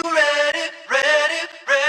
ready, ready, ready?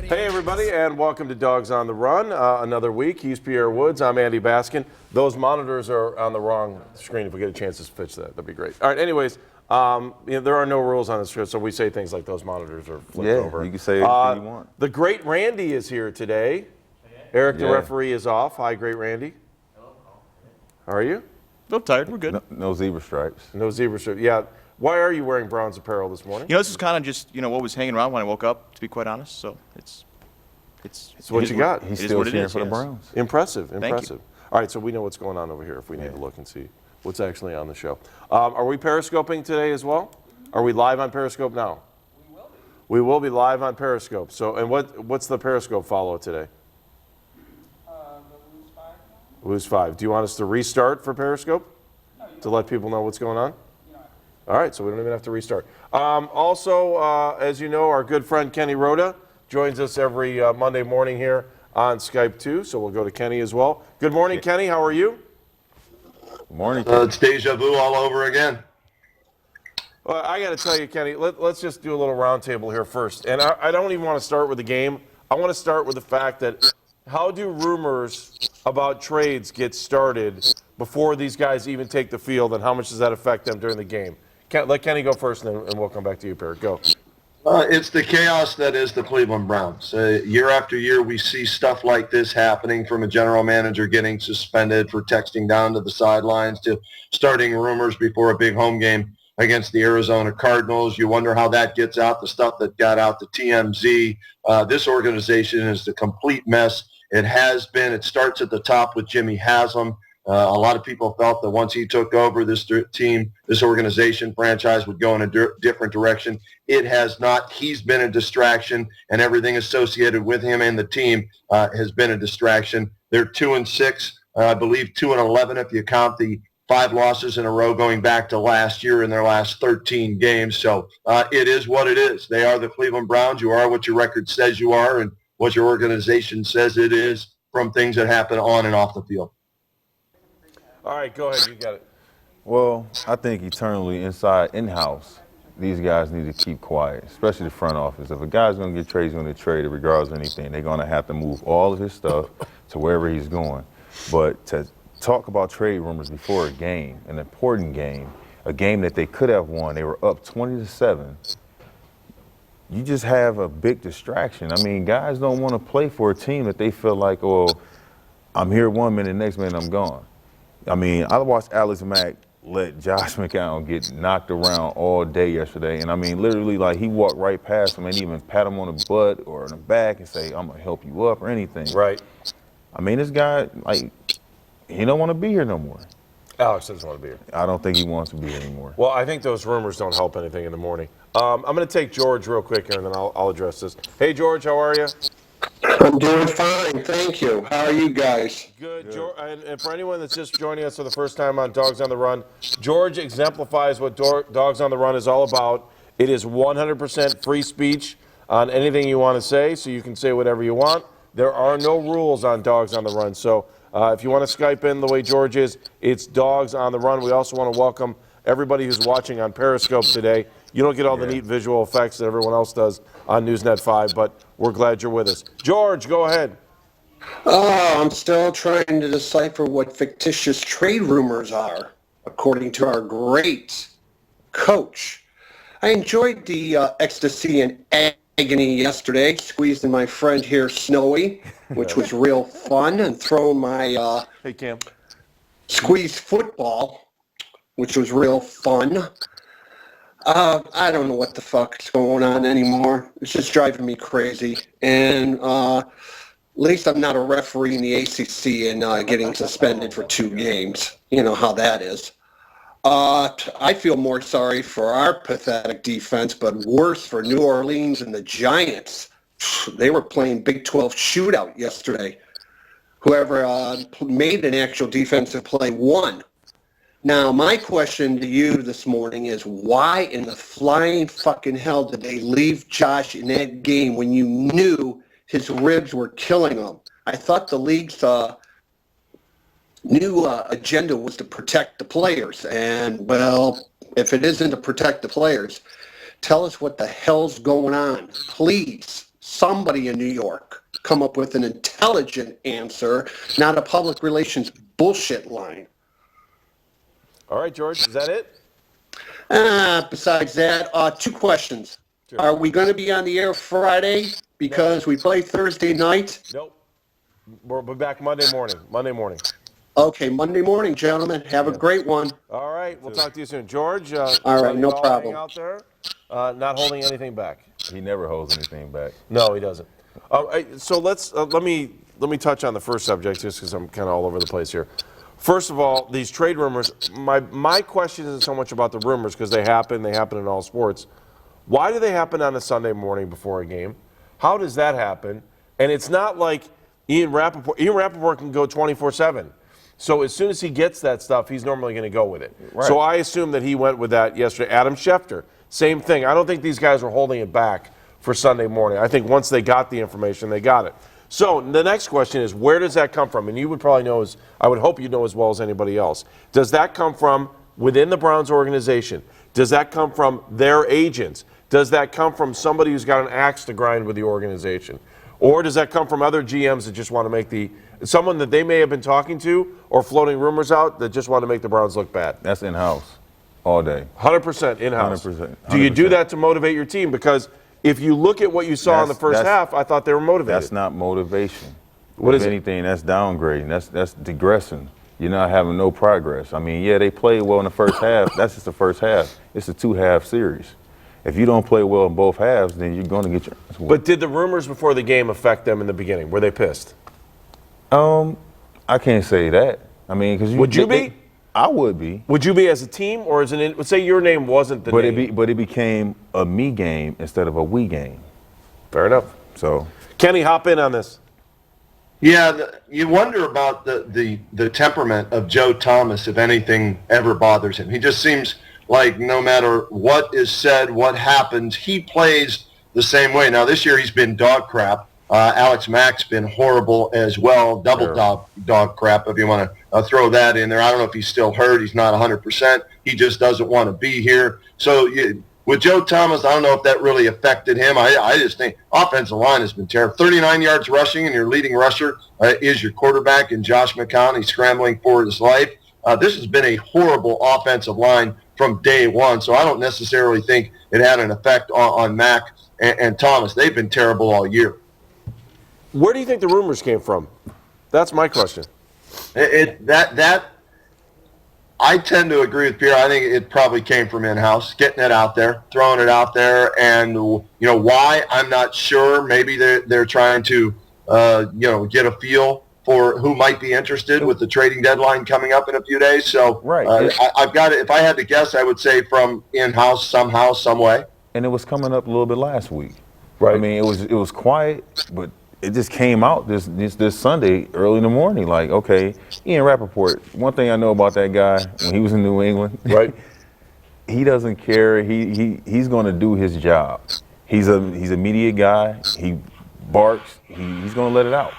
Hey everybody, and welcome to Dawgs On The Run. Another week. He's Pierre Woods. I'm Andy Baskin. Those monitors are on the wrong screen. If we get a chance to fix that, that'd be great. All right. Anyways, there are no rules on this script, so we say things like those monitors are flipped over. Yeah, you can say anything you want. The great Randy is here today. Eric, the referee, is off. Hi, great Randy. How are you? A little tired. We're good. No zebra stripes. No zebra strip. Yeah. Why are you wearing Browns apparel this morning? This is kind of just what was hanging around when I woke up. To be quite honest, so it's what you got. He's still cheering for the Browns. Impressive. Thank you. All right, so we know what's going on over here if we need to look and see what's actually on the show. Are we Periscoping today as well? Are we live on Periscope now? We will be. We will be live on Periscope. So, and what's the Periscope follow today? Lose 5. Lose 5. Do you want us to restart for Periscope to let people know what's going on? All right, so we don't even have to restart. Also, as you know, our good friend Kenny Rhoda joins us every Monday morning here on Skype too, so we'll go to Kenny as well. Good morning, Kenny. How are you? Good morning. It's deja vu all over again. Well, I got to tell you, Kenny, let's just do a little roundtable here first. And I don't even want to start with the game. I want to start with the fact that how do rumors about trades get started before these guys even take the field, and how much does that affect them during the game? Let Kenny go first, and we'll come back to you, Perry. Go. It's the chaos that is the Cleveland Browns. Year after year, we see stuff like this happening, from a general manager getting suspended for texting down to the sidelines to starting rumors before a big home game against the Arizona Cardinals. You wonder how that gets out, the stuff that got out to TMZ. This organization is a complete mess. It has been. It starts at the top with Jimmy Haslam. A lot of people felt that once he took over, this team, this organization, franchise would go in a different direction. It has not. He's been a distraction, and everything associated with him and the team has been a distraction. They're 2-6, I believe 2-11 if you count the 5 losses in a row going back to last year in their last 13 games. So it is what it is. They are the Cleveland Browns. You are what your record says you are and what your organization says it is, from things that happen on and off the field. All right, go ahead. You got it. Well, I think eternally in-house, these guys need to keep quiet, especially the front office. If a guy's going to get traded, he's going to trade regardless of anything. They're going to have to move all of his stuff to wherever he's going. But to talk about trade rumors before a game, an important game, a game that they could have won, they were up 20-7. You just have a big distraction. I mean, guys don't want to play for a team that they feel like, oh, I'm here 1 minute, next minute I'm gone. I mean, I watched Alex Mack let Josh McCown get knocked around all day yesterday. And I mean, literally, like, he walked right past him and even pat him on the butt or in the back and say, I'm going to help you up or anything. Right. I mean, this guy, like, he don't want to be here no more. Alex doesn't want to be here. I don't think he wants to be here anymore. Well, I think those rumors don't help anything in the morning. I'm going to take George real quick here, and then I'll address this. Hey, George, how are you? I'm doing fine, thank you. How are you guys? Good. George, and for anyone that's just joining us for the first time on Dawgs On The Run, George exemplifies what Dawgs On The Run is all about. It is 100% free speech on anything you want to say, so you can say whatever you want. There are no rules on Dawgs On The Run, so if you want to Skype in the way George is, it's Dawgs On The Run. We also want to welcome everybody who's watching on Periscope today. You don't get all the neat visual effects that everyone else does on Newsnet 5, but we're glad you're with us. George, go ahead. Oh, I'm still trying to decipher what fictitious trade rumors are, according to our great coach. I enjoyed the ecstasy and agony yesterday, squeezing my friend here, Snowy, which was real fun, and throwing my Hey, Cam. squeeze football, which was real fun. I don't know what the fuck's going on anymore. It's just driving me crazy. And at least I'm not a referee in the ACC and getting suspended for 2 games. You know how that is. I feel more sorry for our pathetic defense, but worse for New Orleans and the Giants. They were playing Big 12 shootout yesterday. Whoever made an actual defensive play won. Now, my question to you this morning is, why in the flying fucking hell did they leave Josh in that game when you knew his ribs were killing him? I thought the league's new agenda was to protect the players. And, well, if it isn't to protect the players, tell us what the hell's going on. Please, somebody in New York, come up with an intelligent answer, not a public relations bullshit line. All right, George, is that it? Besides that, two questions. Sure. Are we going to be on the air Friday because we play Thursday night? Nope. We'll be back Monday morning. Okay, Monday morning, gentlemen. Have a great one. All right, we'll talk to you soon. George, All right, no problem. Out there, not holding anything back. He never holds anything back. No, he doesn't. So let me touch on the first subject just because I'm kind of all over the place here. First of all, these trade rumors, my question isn't so much about the rumors because they happen in all sports. Why do they happen on a Sunday morning before a game? How does that happen? And it's not like Ian Rappaport can go 24/7. So as soon as he gets that stuff, he's normally going to go with it. Right. So I assume that he went with that yesterday. Adam Schefter, same thing. I don't think these guys were holding it back for Sunday morning. I think once they got the information, they got it. So the next question is, where does that come from? And you would probably know, I would hope you know as well as anybody else. Does that come from within the Browns organization? Does that come from their agents? Does that come from somebody who's got an axe to grind with the organization? Or does that come from other GMs that just want to make someone that they may have been talking to or floating rumors out that just want to make the Browns look bad? That's in-house all day. 100% in-house. 100%. Do you do that to motivate your team? Because if you look at what you saw in the first half, I thought they were motivated. That's not motivation. What if is it? anything, that's downgrading. That's digressing. You're not having no progress. I mean, yeah, they played well in the first half. That's just the first half. It's a two-half series. If you don't play well in both halves, then you're going to get your ass whooped. But did the rumors before the game affect them in the beginning? Were they pissed? I can't say that. I mean, because Would you be? I would be. Would you be as a team or as let's say your name wasn't the name? But it became a me game instead of a we game. Fair enough. So, Kenny, hop in on this. Yeah, you wonder about the temperament of Joe Thomas if anything ever bothers him. He just seems like no matter what is said, what happens, he plays the same way. Now, this year he's been dog crap. Alex Mack's been horrible as well, double dog crap, if you want to throw that in there. I don't know if he's still hurt. He's not 100%. He just doesn't want to be here. So with Joe Thomas, I don't know if that really affected him. I just think offensive line has been terrible. 39 yards rushing, and your leading rusher is your quarterback in Josh McCown. He's scrambling for his life. This has been a horrible offensive line from day one, so I don't necessarily think it had an effect on Mack and Thomas. They've been terrible all year. Where do you think the rumors came from? That's my question. I tend to agree with Pierre. I think it probably came from in-house, getting it out there, throwing it out there, and why, I'm not sure. Maybe they're trying to get a feel for who might be interested with the trading deadline coming up in a few days. So right. I've got it. If I had to guess, I would say from in-house somehow, some way. And it was coming up a little bit last week. Right. I mean, it was quiet, but it just came out this Sunday early in the morning. Like, okay, Ian Rappaport, one thing I know about that guy when he was in New England, right? He doesn't care. He's going to do his job. He's a media guy. He barks. He's going to let it out.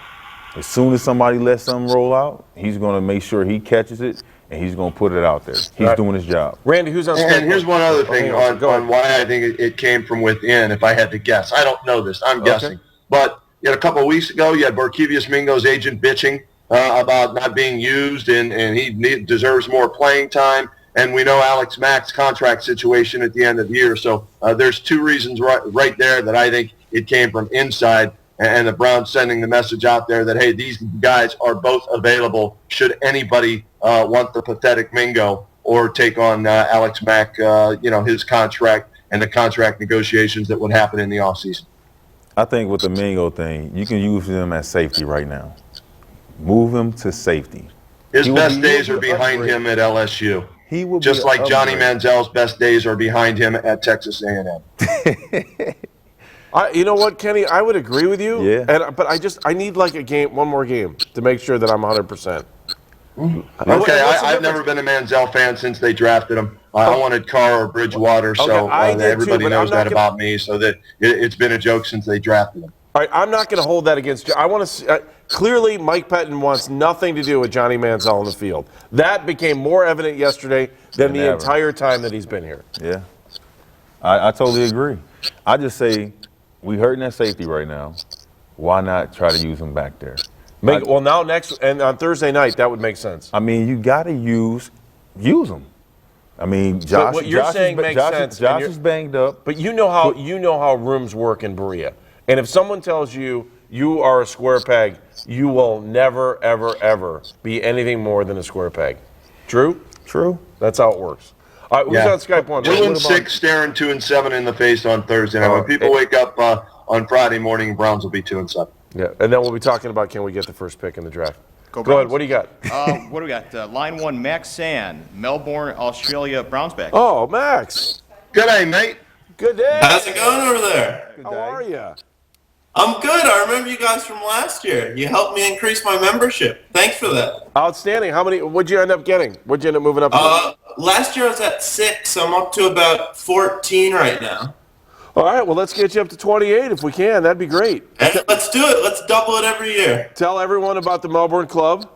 As soon as somebody lets something roll out, he's going to make sure he catches it, and he's going to put it out there. He's doing his job. Randy, who's on? And here's one other thing on why I think it came from within, if I had to guess. I don't know this. I'm guessing. But a couple of weeks ago, you had Barkevius Mingo's agent bitching about not being used, and he deserves more playing time. And we know Alex Mack's contract situation at the end of the year. So there's two reasons right there that I think it came from inside, and the Browns sending the message out there that, hey, these guys are both available should anybody want the pathetic Mingo or take on Alex Mack, his contract and the contract negotiations that would happen in the offseason. I think with the Mingo thing, you can use him as safety right now. Move him to safety. His best days are behind him at LSU. He will just be like Johnny upgrade. Manziel's best days are behind him at Texas A&M. You know what, Kenny? I would agree with you. Yeah. But I need like one more game to make sure that I'm 100%. Okay, what's the I've never been a Manziel fan since they drafted him. I wanted Carr or Bridgewater, so I did too, everybody but I'm knows not that gonna- about me, so that it's been a joke since they drafted him. All right, I'm not going to hold that against you. I want to see, clearly Mike Pettin wants nothing to do with Johnny Manziel on the field. That became more evident yesterday than the ever. entire time that he's been here. Yeah. I totally agree. I just say we hurting that safety right now. Why not try to use him back there? Now on Thursday night, that would make sense. I mean, you got to use them. I mean, Josh. what you're Josh saying is, makes Josh, sense, Josh and is banged up. But you know how rooms work in Berea. And if someone tells you you are a square peg, you will never, ever, ever be anything more than a square peg. True? True. That's how it works. All right, who's on Skype one? 2-6, staring 2-7 in the face on Thursday night. When people wake up on Friday morning, Browns will be 2-7. Yeah, and then we'll be talking about can we get the first pick in the draft. Go Browns. ahead. What do you got? What do we got? Line 1, Max Sand, Melbourne, Australia, Browns back. Oh, Max. Good day, mate. Good day. How's it going over there? How are you? I'm good. I remember you guys from last year. You helped me increase my membership. Thanks for that. Outstanding. What'd you end up getting? What'd you end up moving up to? Last year I was at 6. I'm up to about 14 right now. All right, well, let's get you up to 28 if we can. That'd be great. And let's do it. Let's double it every year. Tell everyone about the Melbourne Club.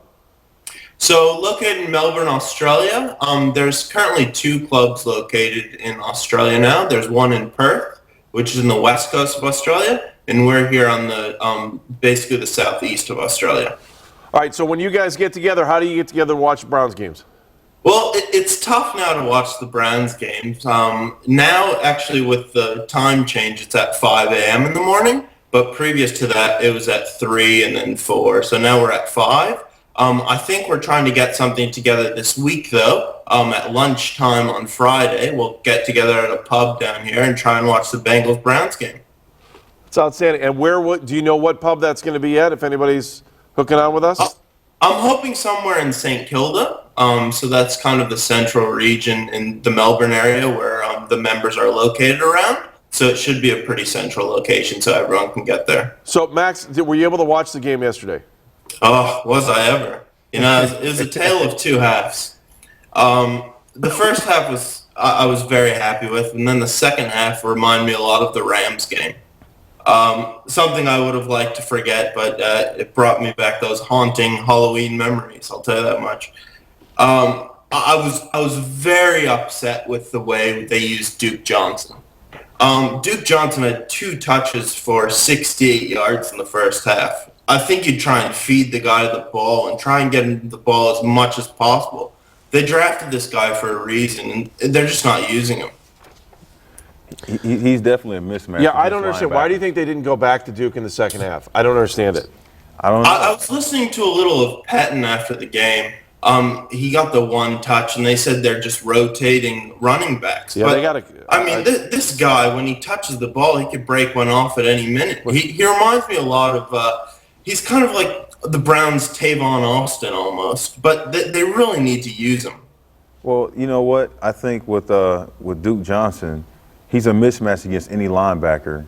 So located in Melbourne, Australia, there's currently 2 clubs located in Australia now. There's one in Perth, which is in the west coast of Australia, and we're here on the basically the southeast of Australia. All right, so when you guys get together, how do you get together and watch Browns games? Well, it's tough now to watch the Browns games. Now, actually, with the time change, it's at 5 a.m. in the morning. But previous to that, it was at 3 and then 4. So now we're at 5. I think we're trying to get something together this week, though. At lunchtime on Friday, we'll get together at a pub down here and try and watch the Bengals-Browns game. It's outstanding. And do you know what pub that's going to be at if anybody's hooking on with us? I'm hoping somewhere in St. Kilda. So that's kind of the central region in the Melbourne area where the members are located around. So it should be a pretty central location so everyone can get there. So, Max, were you able to watch the game yesterday? Oh, was I ever? You know, it was a tale of 2 halves. The first half I was very happy with, and then the second half reminded me a lot of the Rams game. Something I would have liked to forget, but it brought me back those haunting Halloween memories. I'll tell you that much. I was very upset with the way they used Duke Johnson. Duke Johnson had 2 touches for 68 yards in the first half. I think you'd try and feed the guy the ball and try and get him the ball as much as possible. They drafted this guy for a reason, and they're just not using him. He's definitely a mismatch. Yeah, I don't understand. Why do you think they didn't go back to Duke in the second half? I don't understand it. I don't know. I was listening to a little of Patton after the game. He got the 1 touch, and they said they're just rotating running backs. Yeah, but, they got to. I mean, this guy, when he touches the ball, he could break one off at any minute. He reminds me a lot of he's kind of like the Browns' Tavon Austin almost, but they really need to use him. Well, you know what? I think with Duke Johnson, he's a mismatch against any linebacker.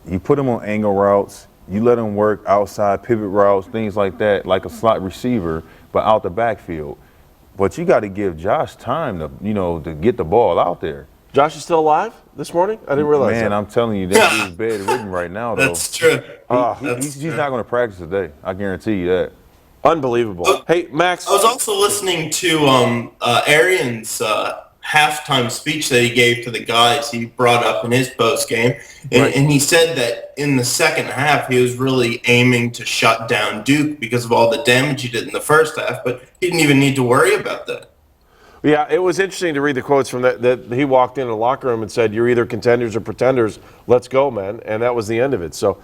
You put him on angle routes, you let him work outside pivot routes, things like that, like a slot receiver, but out the backfield. But you got to give Josh time to get the ball out there. Josh is still alive this morning? I didn't realize that. Man, I'm telling you, that dude's bedridden right now, though. That's true. He's not going to practice today. I guarantee you that. Unbelievable. Hey, Max. I was also listening to Arian's halftime speech that he gave to the guys. He brought up in his post game, and he said that in the second half he was really aiming to shut down Duke because of all the damage he did in the first half, but he didn't even need to worry about that. Yeah, it was interesting to read the quotes from that he walked into the locker room and said, "You're either contenders or pretenders. Let's go, man." And that was the end of it. So,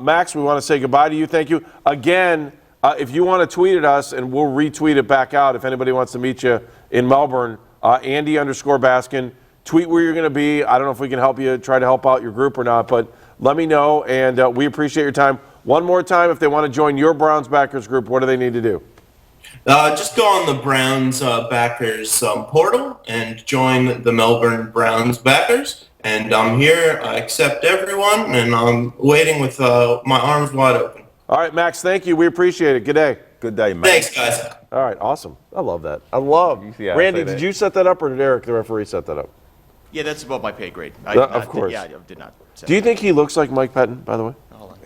Max, we want to say goodbye to you. Thank you. Again, if you want to tweet at us, and we'll retweet it back out if anybody wants to meet you in Melbourne, Andy_Baskin, tweet where you're going to be. I don't know if we can help you, try to help out your group or not, but let me know, and we appreciate your time. One more time, if they want to join your Browns backers group, what do they need to do? Just go on the Browns backers portal and join the Melbourne Browns backers. And I'm here. I accept everyone, and I'm waiting with my arms wide open. All right, Max, thank you. We appreciate it. Good day. Good day, man. Thanks, guys. All right, awesome. I love that. I love. see how I Randy, say did that? you set that up or did Eric, the referee, set that up? Yeah, that's above my pay grade. Of course. Yeah, I did not. Do you think he looks like Mike Pettin, by the way?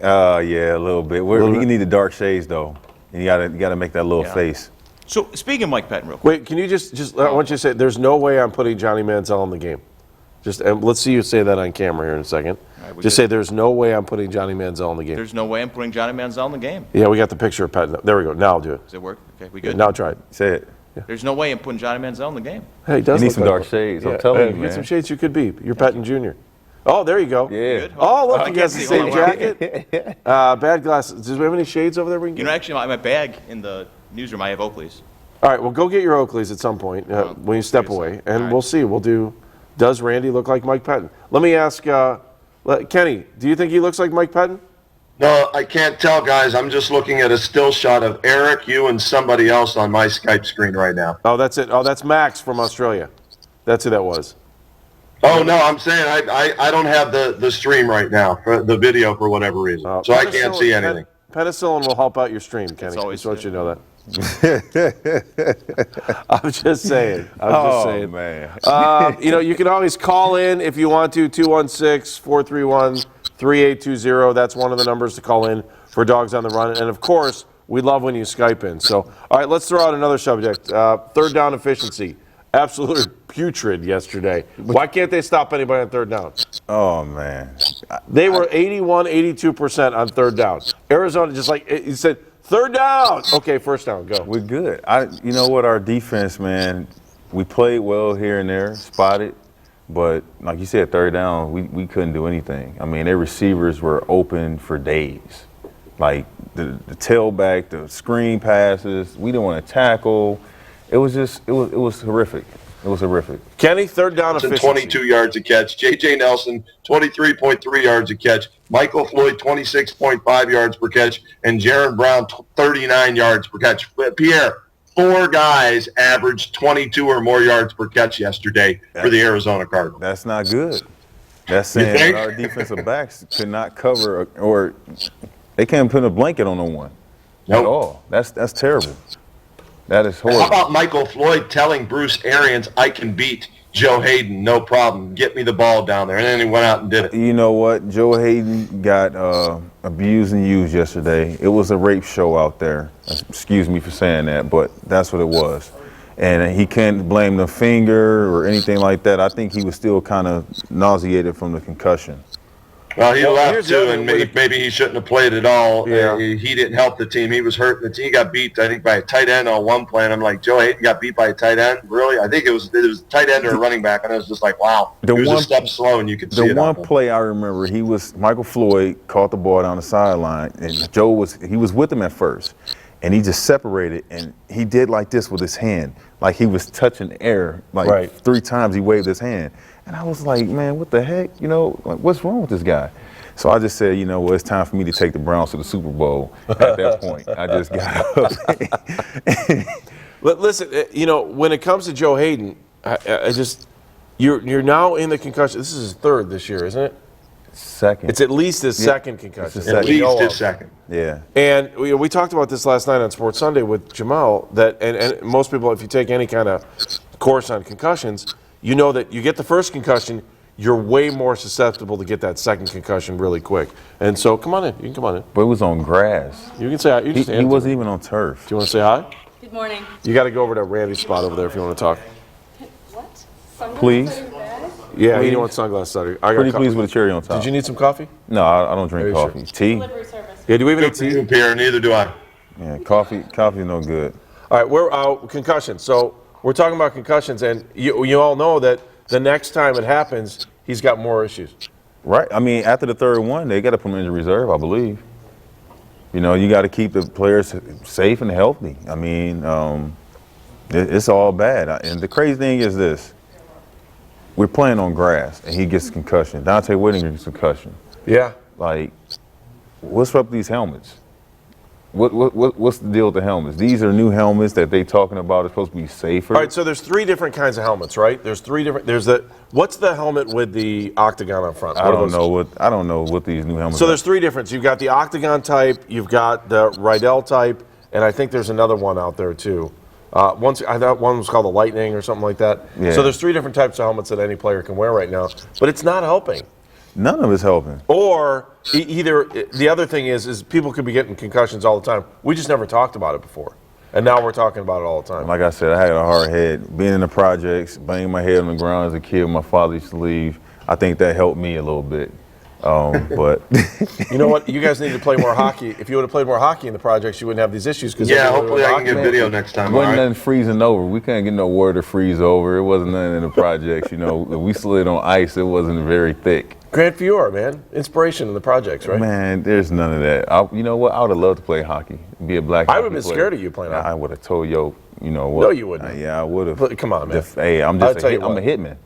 Yeah, a little bit. You need the dark shades though. And you gotta make that little Yeah. face. So speaking of Mike Pettin, real quick. Wait, can you just I want you to say, there's no way I'm putting Johnny Manziel in the game. Just and let's see you say that on camera here in a second. right, we Just good? say there's no way I'm putting Johnny Manziel in the game. There's no way I'm putting Johnny Manziel in the game. Yeah, we got the picture of Pettin. There we go. Now I'll do it. Does it work? Okay, we good? Now try it. Say it. There's no way I'm putting Johnny Manziel in the game. Hey, he does You need look some like dark one. shades. I'm telling you, Get man. some shades you could be. You're Pettin Jr. Oh, there you go. Yeah. Good? Oh, look, I he can't has the see. same Hold on, jacket. Bad glasses. Do we have any shades over there we can You get? know, actually, my bag in the newsroom, I have Oakley's. All right, well, go get your Oakleys at some point when you step seriously. away, and All right. we'll see. We'll do, does Randy look like Mike Pettin? Let me ask, Kenny, do you think he looks like Mike Pettin? No, I can't tell, guys. I'm just looking at a still shot of Eric, you, and somebody else on my Skype screen right now. Oh, that's it. Oh, that's Max from Australia. That's who that was. Oh, no, I'm saying I don't have the stream right now, for the video for whatever reason. So I can't see anything. Penicillin will help out your stream, Kenny. always Just want you good. to know that. I'm just saying. Man. You can always call in if you want to, 216-431-3820. That's one of the numbers to call in for Dogs on the Run. And, of course, we love when you Skype in. So, all right, let's throw out another subject. Third down efficiency. Absolutely putrid yesterday. Why can't they stop anybody on third down? Oh man. They were 81, 82% on third down. Arizona just you said, third down. Okay, first down, go. We're good. You know what? Our defense, man, we played well here and there, spotted, but like you said, third down, we couldn't do anything. I mean, their receivers were open for days. Like the tailback, the screen passes, we didn't want to tackle. It was horrific. It was horrific. Kenny, third down efficiency. 22 yards a catch. J.J. Nelson, 23.3 yards a catch. Michael Floyd, 26.5 yards per catch. And Jaron Brown, 39 yards per catch. Pierre, 4 guys averaged 22 or more yards per catch yesterday for the Arizona Cardinals. That's not good. That's saying think? that our defensive backs could not cover or they can't put a blanket on no one at Nope. all. That's terrible. That is horrible. How about Michael Floyd telling Bruce Arians, I can beat Joe Hayden, no problem. Get me the ball down there. And then he went out and did it. You know what? Joe Hayden got abused and used yesterday. It was a rape show out there. Excuse me for saying that, but that's what it was. And he can't blame the finger or anything like that. I think he was still kind of nauseated from the concussion. Well, he Well, left here's the too, other and thing. maybe he shouldn't have played at all. Yeah. He didn't help the team. He was hurt. The team got beat, I think, by a tight end on one play. And I'm like, Joe Hayden got beat by a tight end? Really? I think it was a tight end or a running back. And I was just like, wow. The He was one- a step slow, and you could see The it. one out there. play I remember, Michael Floyd caught the ball down the sideline, and Joe was with him at first, and he just separated, and he did like this with his hand, like he was touching the air, like Right. 3 times he waved his hand, and I was like, man, what the heck, like what's wrong with this guy? So I just said, well, it's time for me to take the Browns to the Super Bowl. At that point, I just got up. But listen, when it comes to Joe Hayden, you're now in the concussion. This is his third this year, isn't it? Second. It's at least his second concussion. It's his that At we know least his of. second. Yeah. And we talked about this last night on Sports Sunday with Jamal, and most people, if you take any kind of course on concussions, you know that you get the first concussion, you're way more susceptible to get that second concussion really quick. And so, come on in. You can come on in. But it was on grass. You can say hi. You just He answer. wasn't even on turf. Do you want to say hi? Good morning. You got to go over to Randy's spot over there if you want to talk. What? Sunglasses Please. under your bed? Yeah, Please. you want sunglasses study. I got Pretty coffee. pleased with a cherry on top. Did you need some coffee? No, I don't drink Are you sure? coffee. Tea? Delivery service. Yeah, do we even need Good for you, tea? Pierre. Neither do I. Yeah, coffee no good. All right, we're concussions. So we're talking about concussions, and you all know that the next time it happens, he's got more issues. Right. I mean, after the third one, they got to put him in injury reserve, I believe. You got to keep the players safe and healthy. I mean, it's all bad. And the crazy thing is this. We're playing on grass, and he gets a concussion. Dante Whittinger gets a concussion. Yeah. Like, what's up with these helmets? What's the deal with the helmets? These are new helmets that they talking about. It's supposed to be safer. All right, so there's 3 different kinds of helmets, right? There's 3 different. What's the helmet with the octagon on front? I don't know what these new helmets. So are. there's 3 different. You've got the octagon type, you've got the Rydell type, and I think there's another one out there too. I thought one was called the Lightning or something like that. Yeah. So there's 3 different types of helmets that any player can wear right now, but it's not helping. None of it's helping. Or either the other thing is people could be getting concussions all the time. We just never talked about it before, and now we're talking about it all the time. Like I said, I had a hard head. Being in the projects, banging my head on the ground as a kid when my father used to leave, I think that helped me a little bit. But you know what? You guys need to play more hockey. If you would have played more hockey in the projects, you wouldn't have these issues. Yeah, hopefully I can get video next time. Wasn't nothing freezing over. We couldn't get no water to freeze over. It wasn't nothing in the projects. You know, if we slid on ice, it wasn't very thick. Grant Fiore, man, inspiration in the projects, right? Man, there's none of that. You know what? I would have loved to play hockey, be a black. I would have been scared of you playing hockey. I would have told you know what? No, you wouldn't. Yeah, I would have. But come on, man. Hey, I'm I'll just tell you I'm a what. hitman.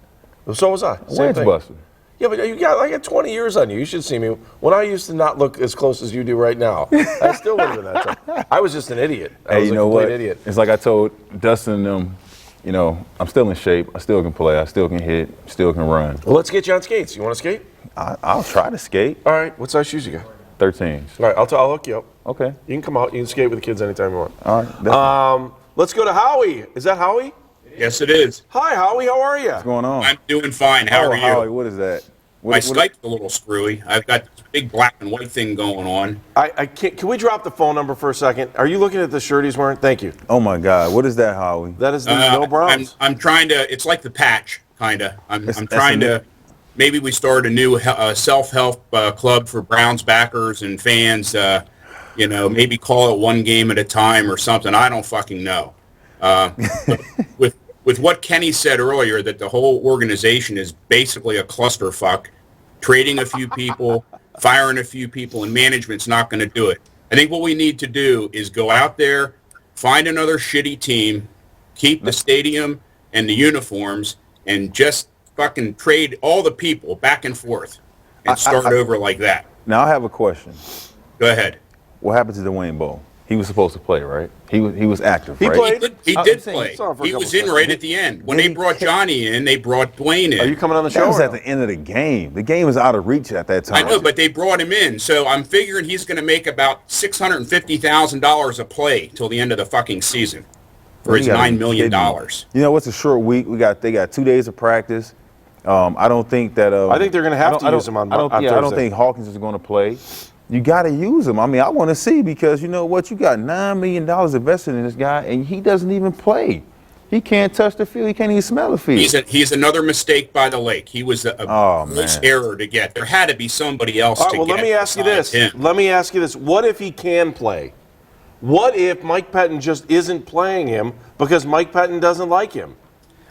So was I. Same Wedge thing. buster. Yeah, but I got 20 years on you. You should see me. When I used to not look as close as you do right now, I still would have been that tough. I was just an idiot. I was you a know complete what? idiot. It's like I told Dustin and them, you know, I'm still in shape. I still can play. I still can hit. Still can run. Well, let's get you on skates. You want to skate? I'll try to skate. All right. What size shoes you got? 13s. All right. I'll hook you up. Okay. You can come out. You can skate with the kids anytime you want. All right. Let's go to Howie. Is that Howie? Yes, it is. Hi, Howie. How are you? What's going on? I'm doing fine. How are you? Howie, what is that? My Skype's a little screwy. I've got this big black and white thing going on. I can't. Can we drop the phone number for a second? Are you looking at the shirt he's wearing? Thank you. Oh my God. What is that, Howie? That is the No Browns. I'm trying to. It's like the patch, kind of. I'm That's trying to. Maybe we start a new self-help club for Browns backers and fans. You know, maybe call it one game at a time or something. I don't fucking know. With what Kenny said earlier, that the whole organization is basically a clusterfuck, trading a few people, firing a few people, and management's not going to do it. I think what we need to do is go out there, find another shitty team, keep the stadium and the uniforms, and just fucking trade all the people back and forth and start over like that. Now I have a question. Go ahead. What happened to Dwayne Bowe? He was supposed to play, right? He was active, He right? played. He I'm did saying play. he saw him for a He couple was in seconds. right at the end. When they brought Johnny in, they brought Dwayne in. Are you coming on the That show? was or at no? the end of the game. The game was out of reach at that I time. know, but they brought him in, so I'm figuring he's going to make about $650,000 a play till the end of the fucking season for his $9 million. You know what's a short week? They got 2 days of practice. I don't think that. I think they're going to have to use him on I don't Thursday. think Hawkins is going to play. You got to use him. I mean, I want to see because you know what? You got $9 million invested in this guy, and he doesn't even play. He can't touch the field. He can't even smell the field. He's another mistake by the lake. He was a gross error to get. There had to be somebody else All right, to well, get. let me ask you this. besides him. Let me ask you this. What if he can play? What if Mike Pettin just isn't playing him because Mike Pettin doesn't like him?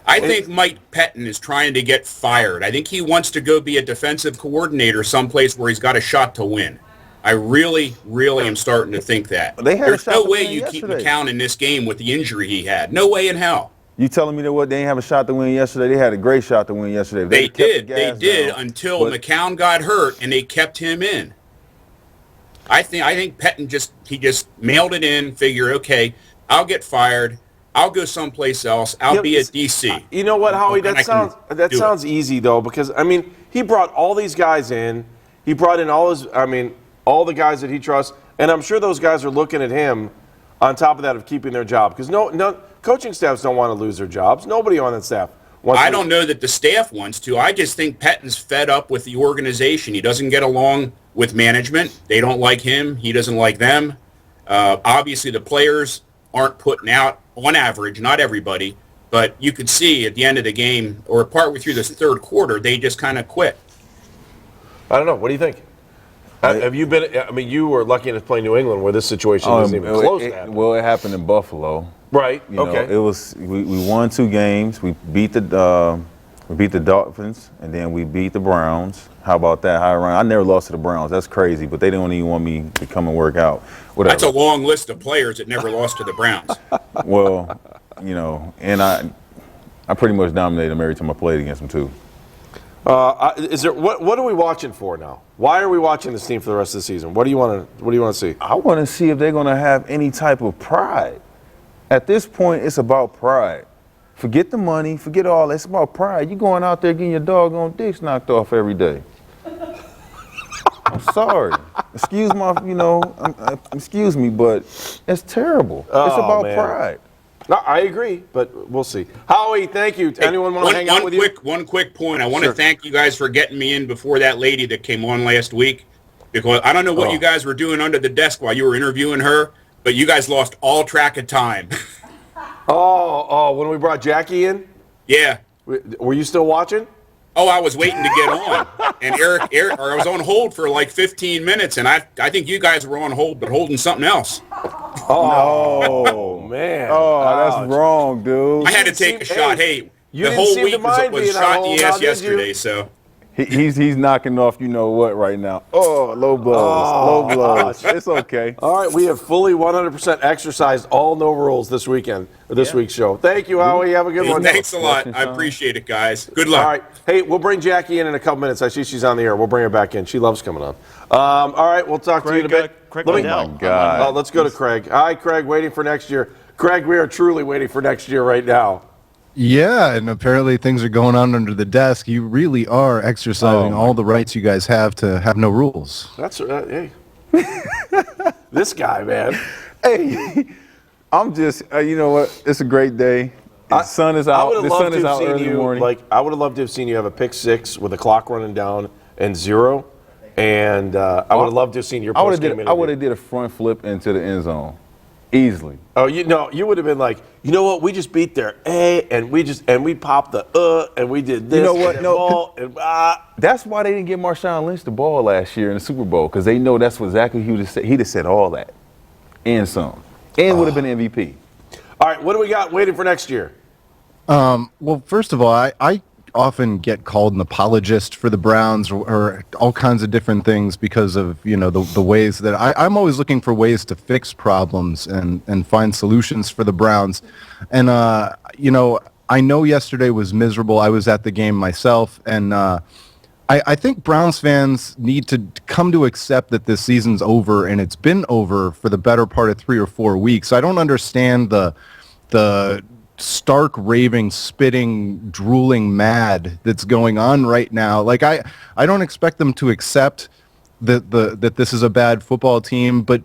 I think Mike Pettin is trying to get fired. I think he wants to go be a defensive coordinator someplace where he's got a shot to win. I really, really am starting to think that. They had a There's shot no to way win you keep yesterday. McCown in this game with the injury he had. No way in hell. You telling me that what they didn't have a shot to win yesterday? They had a great shot to win yesterday. If They kept the did. They gas did down, until but- McCown got hurt and they kept him in. I think Pettin just mailed it in, figure, okay, I'll get fired. I'll go someplace else. I'll be at DC. You know what, Howie? And I That can do sounds easy though, because I mean, he brought all these guys in. He brought in all the guys that he trusts, and I'm sure those guys are looking at him. On top of that, of keeping their job, because no coaching staffs don't want to lose their jobs. Nobody on that staff wants. I don't know that the staff wants to. I just think Pettin's fed up with the organization. He doesn't get along with management. They don't like him. He doesn't like them. Obviously, the players aren't putting out, on average, not everybody, but you could see at the end of the game or partway through this third quarter, they just kind of quit. I don't know. What do you think? Have you been? I mean, you were lucky enough to play New England, where this situation wasn't even close to happening. Well, it happened in Buffalo. Right. You know, Okay. it was we won 2 games. We beat the Dolphins, and then we beat the Browns. How about that? I never lost to the Browns. That's crazy, but they don't even want me to come and work out. Whatever. That's a long list of players that never lost to the Browns. Well, you know, and I pretty much dominated them every time I played against them too. Is there what are we watching for now? Why are we watching this team for the rest of the season? What do you want to see? I want to see if they're going to have any type of pride. At this point, it's about pride. Forget the money, forget all that. It's about pride. You going out there getting your doggone dicks knocked off every day. I'm sorry. Excuse me, but it's terrible. It's about pride. No, I agree, but we'll see. Howie, thank you. Anyone want to hang out with you? One quick point. I want to thank you guys for getting me in before that lady that came on last week, because I don't know what you guys were doing under the desk while you were interviewing her, but you guys lost all track of time. When we brought Jackie in? Yeah. Were you still watching? Oh, I was waiting to get on, and Eric, I was on hold for like 15 minutes, and I think you guys were on hold, but holding something else. Oh, man. Oh, that's wrong, dude. I had to take a shot. Hey, the whole week was shot in the ass yesterday, so. He's knocking off you know what right now. Oh, low blows, low blows. It's okay. All right, we have fully 100% exercised all no rules this weekend, or this week's show. Thank you, Howie. Have a good one. Thanks a lot. I appreciate it, guys. Good luck. All right. Hey, we'll bring Jackie in a couple minutes. I see she's on the air. We'll bring her back in. She loves coming on. All right, we'll talk to you in a bit. Craig Oh, my God. Let's go to Craig. Hi, Craig, waiting for next year. Craig, we are truly waiting for next year right now. Yeah, and apparently things are going on under the desk. You really are exercising all the rights you guys have to have no rules. That's hey. This guy, man. Hey, I'm just, you know what? It's a great day. The sun is out. The sun is out early in the morning. I would have loved to have seen you have a pick six with the clock running down and 0. And I would have loved to have seen your post-game interview. I would have did a front flip into the end zone. Easily. Oh, you would have been like, you know what? We just beat their A, and we popped the and we did this. You know what? No, that's why they didn't give Marshawn Lynch the ball last year in the Super Bowl, because they know that's what exactly he would have said. He'd have said all that and some, and would have been MVP. All right, what do we got waiting for next year? Well, first of all, I often get called an apologist for the Browns or all kinds of different things because of, the ways that I'm always looking for ways to fix problems and find solutions for the Browns. And, I know yesterday was miserable. I was at the game myself, and I think Browns fans need to come to accept that this season's over, and it's been over for the better part of 3 or 4 weeks. I don't understand the stark raving, spitting, drooling mad that's going on right now. Like I don't expect them to accept that this is a bad football team, but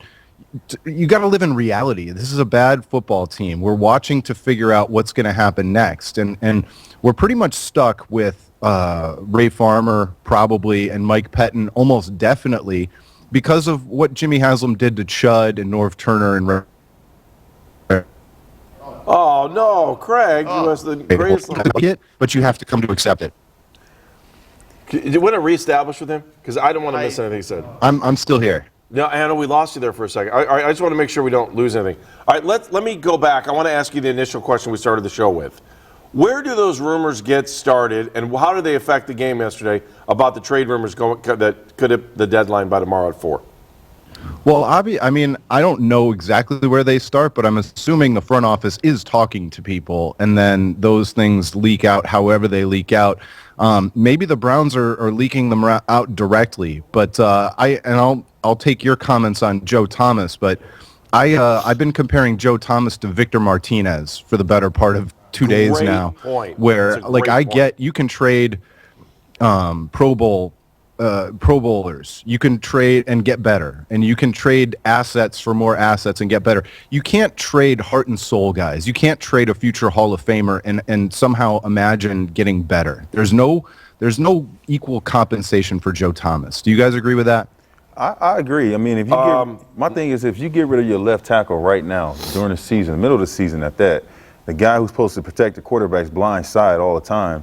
you got to live in reality. This is a bad football team. We're watching to figure out what's going to happen next, and we're pretty much stuck with Ray Farmer probably and Mike Pettin almost definitely because of what Jimmy Haslam did to Chud and Norv Turner and Oh, no, Craig, you was the greatest. But you have to come to accept it. Do you want to reestablish with him? Because I don't want to miss anything he said. I'm still here. No, Anna, we lost you there for a second. I just want to make sure we don't lose anything. All right, let me go back. I want to ask you the initial question we started the show with. Where do those rumors get started, and how do they affect the game yesterday about the trade rumors that could hit the deadline by tomorrow at 4? Well, I don't know exactly where they start, but I'm assuming the front office is talking to people, and then those things leak out however they leak out. Maybe the Browns are leaking them out directly, but I'll take your comments on Joe Thomas, but I've been comparing Joe Thomas to Victor Martinez for the better part of 2 days now, where you can trade Pro Bowlers. You can trade and get better, and you can trade assets for more assets and get better. You can't trade heart and soul guys. You can't trade a future Hall of Famer and somehow imagine getting better. There's no equal compensation for Joe Thomas. Do you guys agree with that? I agree. I mean, my thing is, if you get rid of your left tackle right now during the season, middle of the season at that, the guy who's supposed to protect the quarterback's blind side all the time,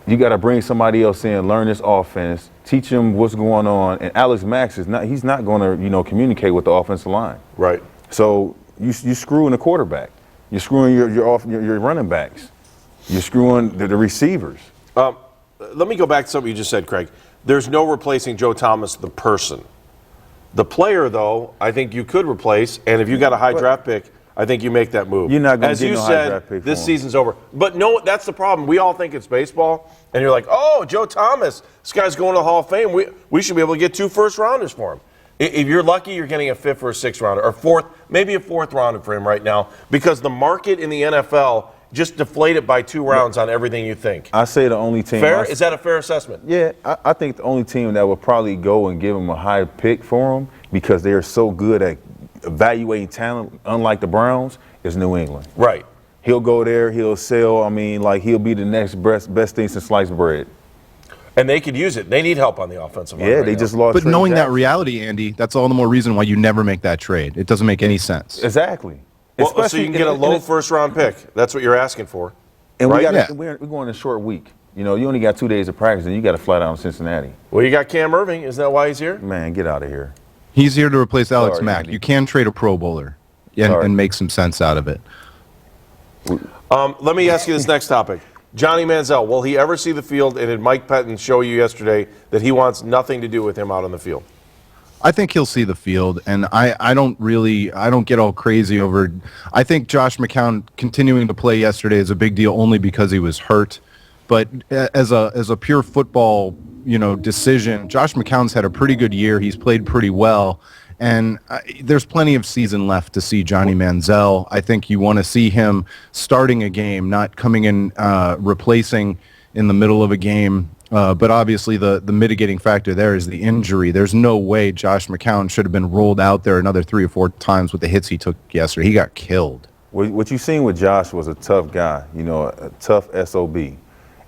you got to bring somebody else in, learn this offense, teach him what's going on. And Alex Max he's not going to, communicate with the offensive line. Right. So you screwing the quarterback. You're screwing your running backs. You're screwing the receivers. Let me go back to something you just said, Craig. There's no replacing Joe Thomas, the person. The player, though, I think you could replace. And if you got a high draft pick, I think you make that move. You're not gonna As get you no high said, draft pick for this him. season's over. But no, that's the problem. We all think it's baseball, and you're like, oh, Joe Thomas, this guy's going to the Hall of Fame. We should be able to get 2 first-rounders for him. If you're lucky, you're getting a 5th or a 6th rounder, or 4th, maybe a 4th rounder for him right now, because the market in the NFL just deflated by 2 rounds on everything you think. I say the only team. Fair? Is that a fair assessment? Yeah, I think the only team that would probably go and give him a high pick for him because they're so good at evaluating talent, unlike the Browns, is New England. Right. He'll go there, he'll sell. I mean, like, he'll be the next best thing since sliced bread. And they could use it. They need help on the offensive line. Yeah, right they now. just lost. But Trey knowing that Jackson. reality, Andy, that's all the more reason why you never make that trade. It doesn't make any sense. Exactly. Well, so Especially you can get a in low first-round pick. That's what you're asking for. And right? we're going a short week. You know, you only got 2 days of practice, and you got to fly down to Cincinnati. Well, you got Cam Irving. Isn't that why he's here? Man, get out of here. He's here to replace Alex Sorry, Mack. Andy. You can trade a Pro Bowler and make some sense out of it. Let me ask you this next topic. Johnny Manziel, will he ever see the field? And did Mike Pettin show you yesterday that he wants nothing to do with him out on the field? I think he'll see the field, and I don't get all crazy over. I think Josh McCown continuing to play yesterday is a big deal only because he was hurt. But as a pure football, decision, Josh McCown's had a pretty good year. He's played pretty well, and there's plenty of season left to see Johnny Manziel. I think you want to see him starting a game, not coming in replacing in the middle of a game. But obviously the mitigating factor there is the injury. There's no way Josh McCown should have been rolled out there another 3 or 4 times with the hits he took yesterday. He got killed. What you seen with Josh was a tough guy, a tough SOB.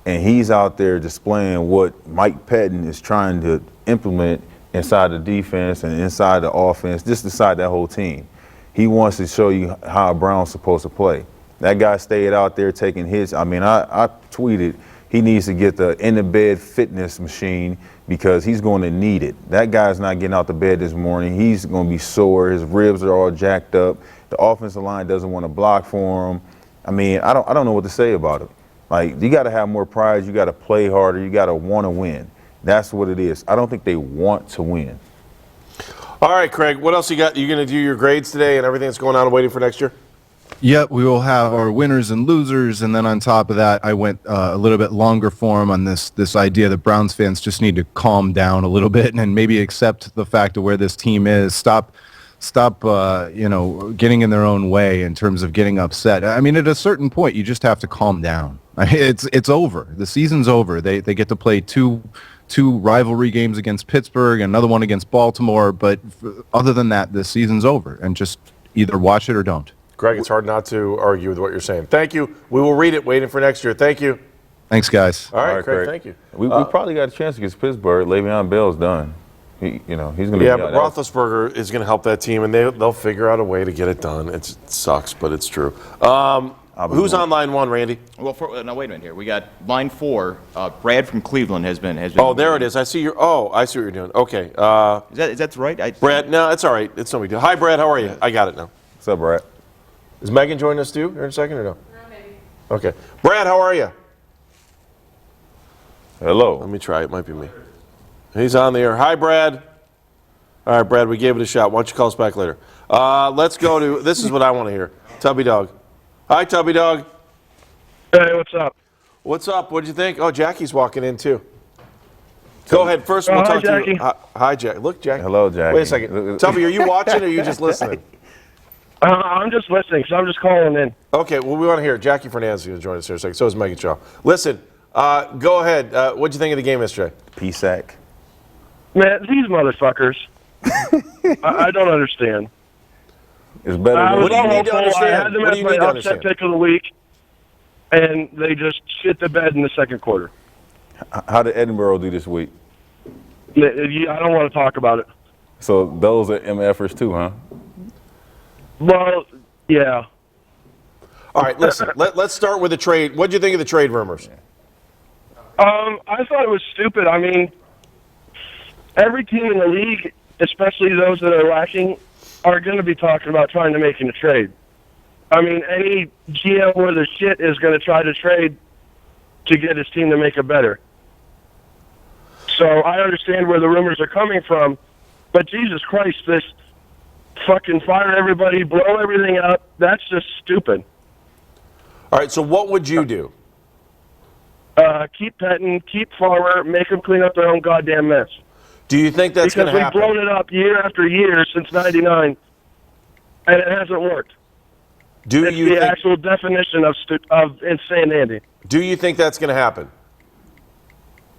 And he's out there displaying what Mike Pettin is trying to implement inside the defense and inside the offense, just inside that whole team. He wants to show you how a Brown's supposed to play. That guy stayed out there taking hits. I mean, I tweeted he needs to get the in-the-bed fitness machine because he's going to need it. That guy's not getting out the bed this morning. He's going to be sore. His ribs are all jacked up. The offensive line doesn't want to block for him. I mean, I don't know what to say about it. Like, you got to have more pride. You got to play harder. You got to want to win. That's what it is. I don't think they want to win. All right, Craig, what else you got? You going to do your grades today and everything that's going on and waiting for next year? Yep, we will have our winners and losers, and then on top of that, I went a little bit longer form on this idea that Browns fans just need to calm down a little bit and maybe accept the fact of where this team is. Stop, getting in their own way in terms of getting upset. I mean, at a certain point, you just have to calm down. I mean, it's over. The season's over. They get to play two rivalry games against Pittsburgh, another one against Baltimore, but other than that, the season's over, and just either watch it or don't. Greg, it's hard not to argue with what you're saying. Thank you. We will read it waiting for next year. Thank you. Thanks, guys. All right, Craig, thank you. We probably got a chance against Pittsburgh. Le'Veon Bell's done. He's going to Yeah, but Roethlisberger is going to help that team, and they'll figure out a way to get it done. It sucks, but it's true. Who's on line 1, Randy? Well, now wait a minute here. We got line 4. Brad from Cleveland has been. Oh, there it is. I see I see what you're doing. Okay. Is that right? Brad, no, it's all right. It's no big deal. Hi, Brad. How are you? I got it now. What's up, Brad? Is Megan joining us too here in a second or no? No, maybe. Okay. Brad, how are you? Hello. Let me try. It might be me. He's on the air. Hi, Brad. All right, Brad, we gave it a shot. Why don't you call us back later? Let's go to, this is what I want to hear. Tubby Dog. Hi, Tubby Dog. Hey, what's up? What's up? What'd you think? Oh, Jackie's walking in too. Go ahead. First, we'll talk to you. Hi, Jack. Look, Jack. Hello, Jackie. Wait a second. Tubby, are you watching or are you just listening? I'm just listening, so I'm just calling in. Okay, well, we want to hear. Jackie Fernandez is going to join us here in a second. So is Megan Shaw. Listen, go ahead. What'd you think of the game yesterday? P-sack. Man, these motherfuckers. I don't understand. It's better than What do you need to understand? I had them What as do you my need to upset understand? pick of the week, and they just shit the bed in the second quarter. How did Edinburgh do this week? I don't want to talk about it. So those are MFers too, huh? Well, yeah. All right, listen. Let's start with the trade. What'd you think of the trade rumors? I thought it was stupid. I mean, every team in the league, especially those that are lacking, are going to be talking about trying to make a trade. I mean, any GM with a shit is going to try to trade to get his team to make it better. So I understand where the rumors are coming from, but Jesus Christ, fucking fire everybody, blow everything up. That's just stupid. All right, so what would you do? Keep Pettin, keep Farmer, make them clean up their own goddamn mess. Do you think that's going to happen? Because we've blown it up year after year since '99, and it hasn't worked. It's the actual definition of insanity. Do you think that's going to happen?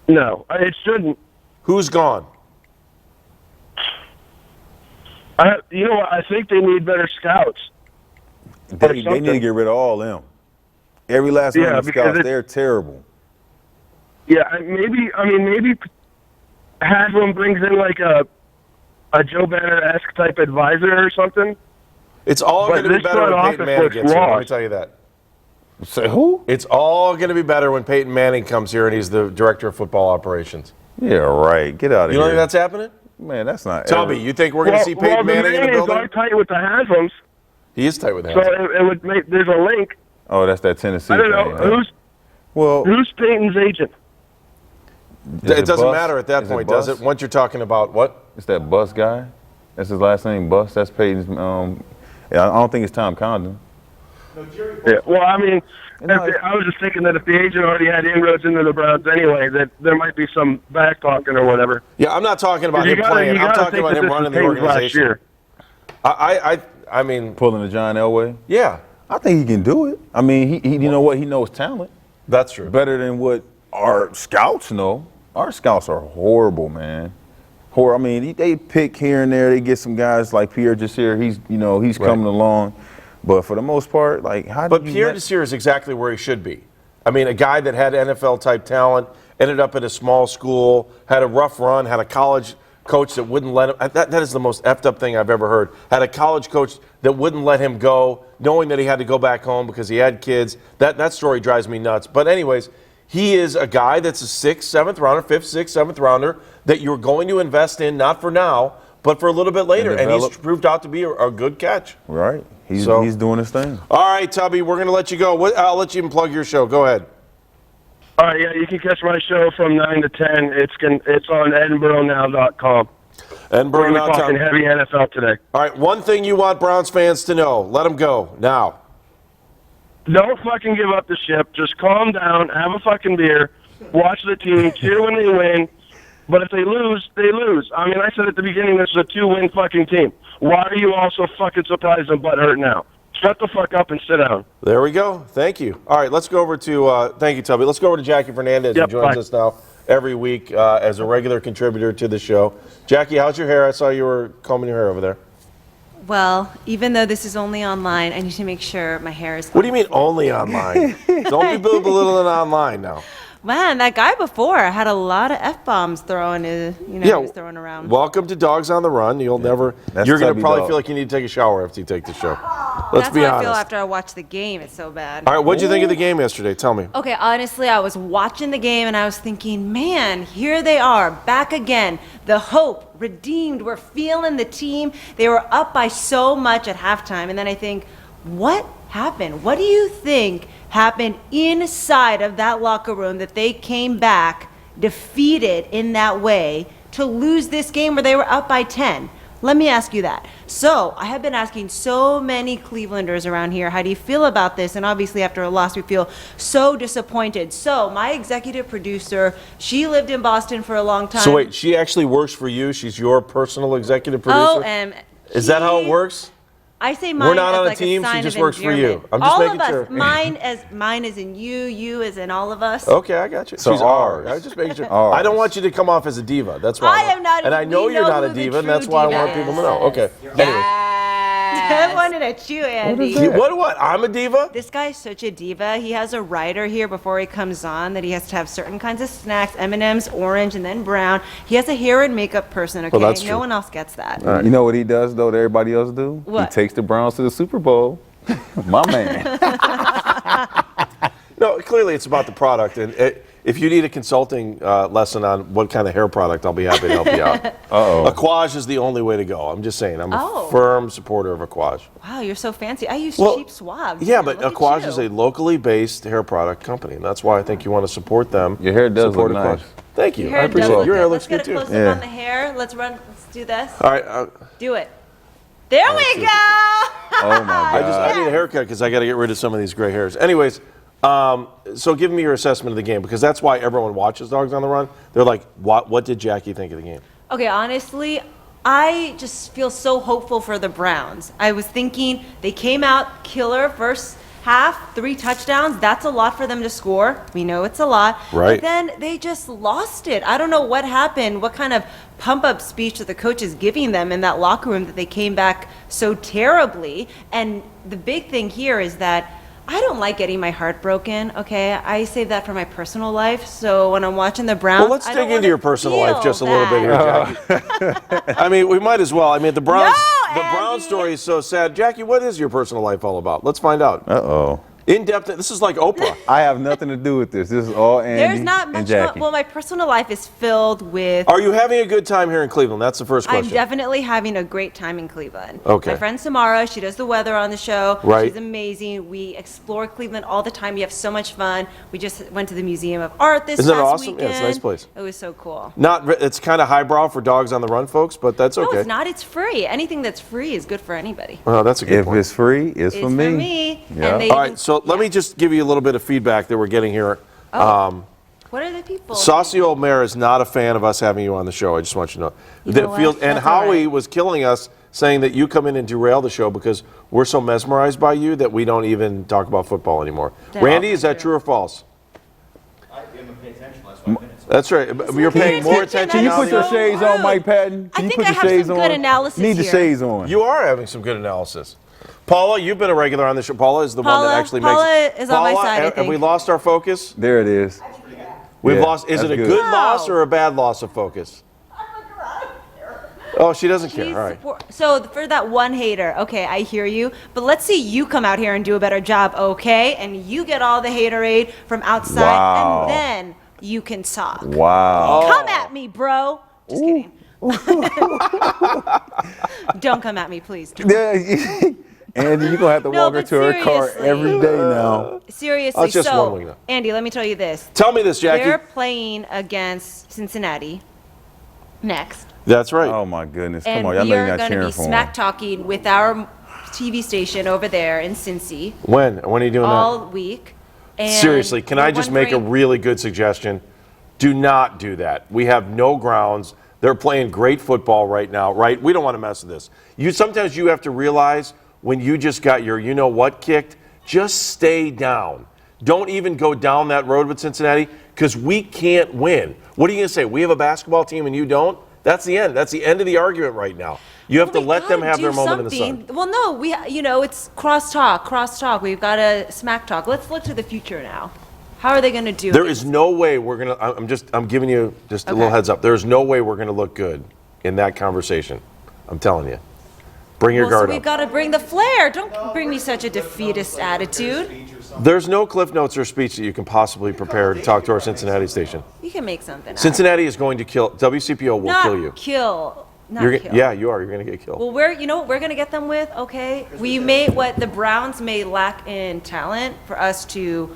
No, it shouldn't. Who's gone? You know what? I think they need better scouts. They need to get rid of all them. Every last one of the scouts, they're terrible. Yeah, maybe Haslam brings in like a Joe Banner-esque type advisor or something. It's all going to be better when Peyton Manning gets here. Let me tell you that. Say who? It's all going to be better when Peyton Manning comes here and he's the director of football operations. Yeah, right. Get out of here. You don't think that's happening? Man, that's not. Tell me, you think we're going to see Peyton Manning in the building? Are tight with the Haslams. He is tight with the Haslams. So it would make. There's a link. Oh, that's that Tennessee. I don't know who's Peyton's agent. It doesn't matter at that point, does it? Once you're talking about what? It's that Bus guy. That's his last name, Bus. That's Peyton's. I don't think it's Tom Condon. Yeah. Well, I mean, I was just thinking that if the agent already had inroads into the Browns anyway, that there might be some back talking or whatever. Yeah, I'm not talking about him playing. I'm talking about him running the organization. I mean, pulling the John Elway. Yeah, I think he can do it. I mean, he you know what? He knows talent. That's true. Better than what our scouts know. Our scouts are horrible, man. I mean, they pick here and there. They get some guys like Pierre Desir. He's coming along. But for the most part, like, But Pierre Desir is exactly where he should be. I mean, a guy that had NFL-type talent, ended up at a small school, had a rough run, had a college coach that wouldn't let him. That is the most effed up thing I've ever heard. Had a college coach that wouldn't let him go, knowing that he had to go back home because he had kids. That story drives me nuts. But anyways, he is a guy that's a 6th, 7th rounder, 5th, 6th, 7th rounder that you're going to invest in, not for now, but for a little bit later. And he's proved out to be a good catch. Right. He's doing his thing. All right, Tubby, we're going to let you go. I'll let you even plug your show. Go ahead. All right, yeah, you can catch my show from 9 to 10. It's on EdinburghNow.com. EdinburghNow.com. We're talking heavy NFL today. All right, one thing you want Browns fans to know. Let them go now. Don't fucking give up the ship. Just calm down, have a fucking beer, watch the team, cheer when they win. But if they lose, they lose. I mean, I said at the beginning this is a 2-win fucking team. Why are you all so fucking surprised and butthurt now? Shut the fuck up and sit down. There we go. Thank you. All right, let's go over to, thank you, Tubby. Let's go over to Jackie Fernandez, who joins us now every week as a regular contributor to the show. Jackie, how's your hair? I saw you were combing your hair over there. Well, even though this is only online, I need to make sure my hair is. What do you mean only online? Don't be belittling online now. Man, that guy before had a lot of F-bombs throwing, was throwing around. Welcome to Dogs on the Run. You're going to probably feel like you need to take a shower after you take the show. Let's be honest. That's how I feel after I watch the game. It's so bad. All right, what did you think of the game yesterday? Tell me. Okay, honestly, I was watching the game and I was thinking, man, here they are, back again. The hope, redeemed. We're feeling the team. They were up by so much at halftime. And then I think, what happened? What do you think happened inside of that locker room that they came back defeated in that way to lose this game where they were up by 10? Let me ask you that. So I have been asking so many Clevelanders around here, how do you feel about this? And obviously after a loss, we feel so disappointed. So my executive producer, she lived in Boston for a long time. So wait, she actually works for you? She's your personal executive producer? Is that how it works? I say mine. We're not as on like a team. She just works for you. I'm just making sure. sure. All of us. Mine is in you. You is in all of us. Okay, I got you. So she's ours. I was just making sure. I don't want you to come off as a diva. That's why. I am not. And I know you're not a diva, and that's why I want people to know. Okay. Anyway. I wanted to chew, Andy. What? I'm a diva? This guy's such a diva. He has a rider here before he comes on that he has to have certain kinds of snacks, M&M's, orange, and then brown. He has a hair and makeup person, okay? Well, that's true. No one else gets that. Right. You know what he does, though, that everybody else do? What? He takes the Browns to the Super Bowl. My man. No, clearly it's about the product. And if you need a consulting lesson on what kind of hair product, I'll be happy to help you out. Aquage is the only way to go. I'm just saying. I'm a firm supporter of Aquage. Wow, you're so fancy. I use cheap swabs. Yeah, but Aquage is a locally based hair product company, and that's why I think you want to support them. Your hair does look nice. Thank you. Your hair I appreciate it. Your hair looks good Let's too. get a close-up on the hair. Let's do this. All right. Do it. There we go. Oh my I God. need a haircut because I got to get rid of some of these gray hairs. Anyways, so give me your assessment of the game because that's why everyone watches Dogs on the Run. They're like, what did Jackie think of the game? Okay, honestly, I just feel so hopeful for the Browns. I was thinking they came out killer first half, 3 touchdowns. That's a lot for them to score. We know it's a lot. Right. But then they just lost it. I don't know what happened, what kind of pump-up speech that the coach is giving them in that locker room that they came back so terribly. And the big thing here is that I don't like getting my heart broken, okay? I save that for my personal life. So when I'm watching the Browns, Well, let's I don't dig into wanna your personal life feel just a little bit here, Jackie. I mean, we might as well. I mean, the Browns story is so sad. Jackie, what is your personal life all about? Let's find out. Uh-oh. In depth. This is like Oprah. I have nothing to do with this. This is all Andy There's not and much. Jackie. Well, my personal life is filled with. Are you having a good time here in Cleveland? That's the first question. I'm definitely having a great time in Cleveland. Okay. My friend Samara, she does the weather on the show. Right. She's amazing. We explore Cleveland all the time. We have so much fun. We just went to the Museum of Art this Isn't that past awesome? weekend. Yeah, it's a nice place. It was so cool. It's kind of highbrow for Dogs on the Run, folks, but that's okay. No, it's not. It's free. Anything that's free is good for anybody. Well, that's a good If point. it's free, it's for me. Yeah. And they All even- right, so let me just give you a little bit of feedback that we're getting here. What are the people? Saucy Old Mare is not a fan of us having you on the show. I just want you to know. You know what? And That's all Howie right. was killing us, saying that you come in and derail the show because we're so mesmerized by you that we don't even talk about football anymore. That's Randy, is that true. true or false? I didn't pay attention last 5 minutes. That's right. You're paying more attention Can you now. put your shades on, Mike Patton? I Can you think put I your have some shades good on? analysis Need the here. shades on. You are having some good analysis. Paula, you've been a regular on the show. Paula is the one Paula- that actually Paula makes. is on my side, I have we think. lost our focus? There it is. We've Yeah, lost. Is it that's a good. good loss or a bad loss of focus? Oh, she doesn't care. Please All right. support- So for that one hater, okay, I hear you, but let's see you come out here and do a better job, okay? And you get all the haterade from outside, Wow. and then you can talk. Wow. Come at me, bro. Just kidding. Don't come at me, please. Yeah, Andy, you're going to have to No, walk her but to her car seriously. every day now. Seriously, Oh, it's just so one week now. Andy, let me tell you this. Tell me this, Jackie. They're playing against Cincinnati next. That's right. Oh, my goodness. And Come on. Y'all we know you're are not going to cheering be for him. smack talking with our TV station over there in Cincy When are you doing all week. that? And Seriously, can I we're just make a wondering- really good suggestion? Do not do that. We have no grounds. They're playing great football right now, right? We don't want to mess with this. Sometimes you have to realize when you just got your you know what kicked, just stay down. Don't even go down that road with Cincinnati because we can't win. What are you going to say? We have a basketball team and you don't? That's the end. That's the end of the argument right now. You have to We let them gotta have their do moment in the sun. something. Well, no, it's cross-talk. We've got to smack talk. Let's look to the future now. How are they going to do There it? is no way we're going to, I'm giving you just a little Okay. heads up. There is no way we're going to look good in that conversation. I'm telling you. Bring your Well, so guard we've up. got to bring the flair. Don't bring me such a defeatist attitude. There's no cliff notes or speech that you can possibly prepare to talk to our Cincinnati station. You can make something out. Cincinnati is going to kill, WCPO will Not kill you. kill. Not You're, kill. yeah, you are. You're going to get killed. Well, you know what we're going to get them with, okay? What the Browns may lack in talent for us to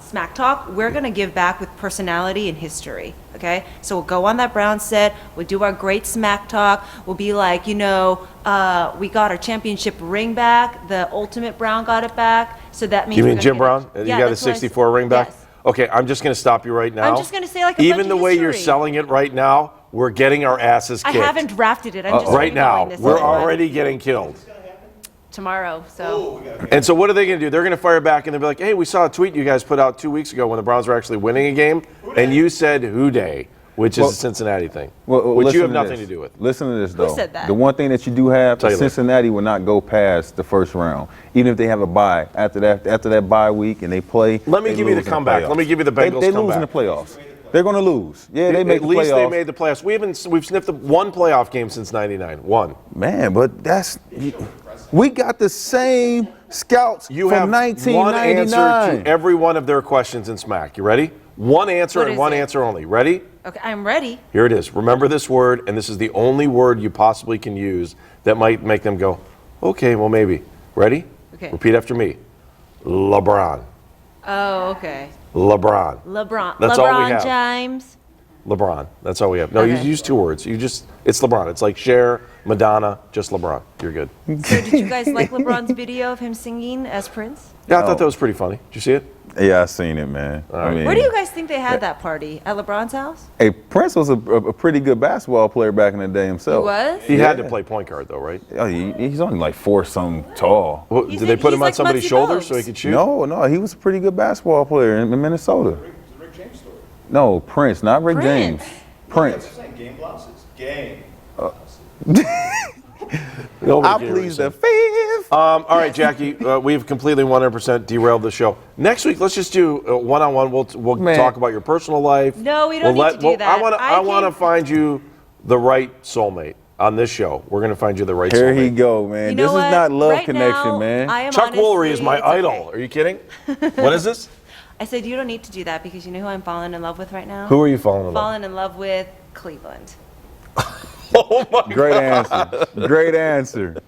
smack talk, we're going to give back with personality and history, okay? So we'll go on that Browns set, we'll do our great smack talk, we'll be like, we got our championship ring back, the ultimate Brown got it back, so that means You we're mean gonna Jim get Brown? it. You Yeah, got a that's what I 64 ring back? Yes. Okay, I'm just going to stop you right now. I'm just gonna say, like, a even bunch the of way you're history. selling it right now, we're getting our asses I kicked. haven't drafted it, I'm just right now. going this We're is what- already getting killed. tomorrow, so. And so what are they going to do? They're going to fire back and they'll be like, hey, we saw a tweet you guys put out 2 weeks ago when the Browns were actually winning a game, and you said who day, which is Well- a Cincinnati thing, Well, which you listen have to nothing this. to do with. Listen to this, though. said that? The one thing that you do have, Tell you later. Cincinnati will not go past the first round, even if they have a bye. After that bye week and they play. Let me they give you the lose in comeback. playoffs. Let me give you the Bengals They lose in comeback. the playoffs. They're going to lose. Yeah, they make At the least playoffs. they made the playoffs. We've sniffed one playoff game since '99. One. Man, but we got the same scouts You from have one answer 1999. to every one of their questions in Smack. You ready? One answer What and is one it? answer only. Ready? Okay, I'm ready. Here it is. Remember this word, and this is the only word you possibly can use that might make them go, okay, well, maybe. Ready? Okay. Repeat after me. LeBron. Oh, okay. LeBron. LeBron. That's all we LeBron have. James. LeBron. That's all we have. No, you Okay. use 2 words. It's LeBron. It's like Cher, Madonna, just LeBron. You're good. So did you guys like LeBron's video of him singing as Prince? Yeah, I thought that was pretty funny. Did you see it? Yeah, I seen it, man. I mean, Where do you guys think they had that party? At LeBron's house? Hey, Prince was a pretty good basketball player back in the day He himself. was? He had to play point guard, though, right? Oh, he's only like 4-something tall. Well, He's did they put he's him on like somebody's Muggsy shoulder Bogues. so he could shoot? No, he was a pretty good basketball player in Minnesota. No, Prince, not Rick Prince. James. Prince. Game glasses. Game. Nobody I cares. please the fifth. All right, Jackie, we've completely 100% derailed the show. Next week, let's just do one-on-one. We'll Man. talk about your personal life. No, we don't need to do that. I want to find you the right soulmate on this show. We're going to find you the right Here soulmate. he go, man. You This know is what? not love Right connection, now, man. I am Chuck Woolery is honestly- my it's okay. idol. Are you kidding? What is this? I said you don't need to do that because you know who I'm falling in love with right now? Who are you falling in love Falling in love with Cleveland. Oh, my Great answer. Great answer.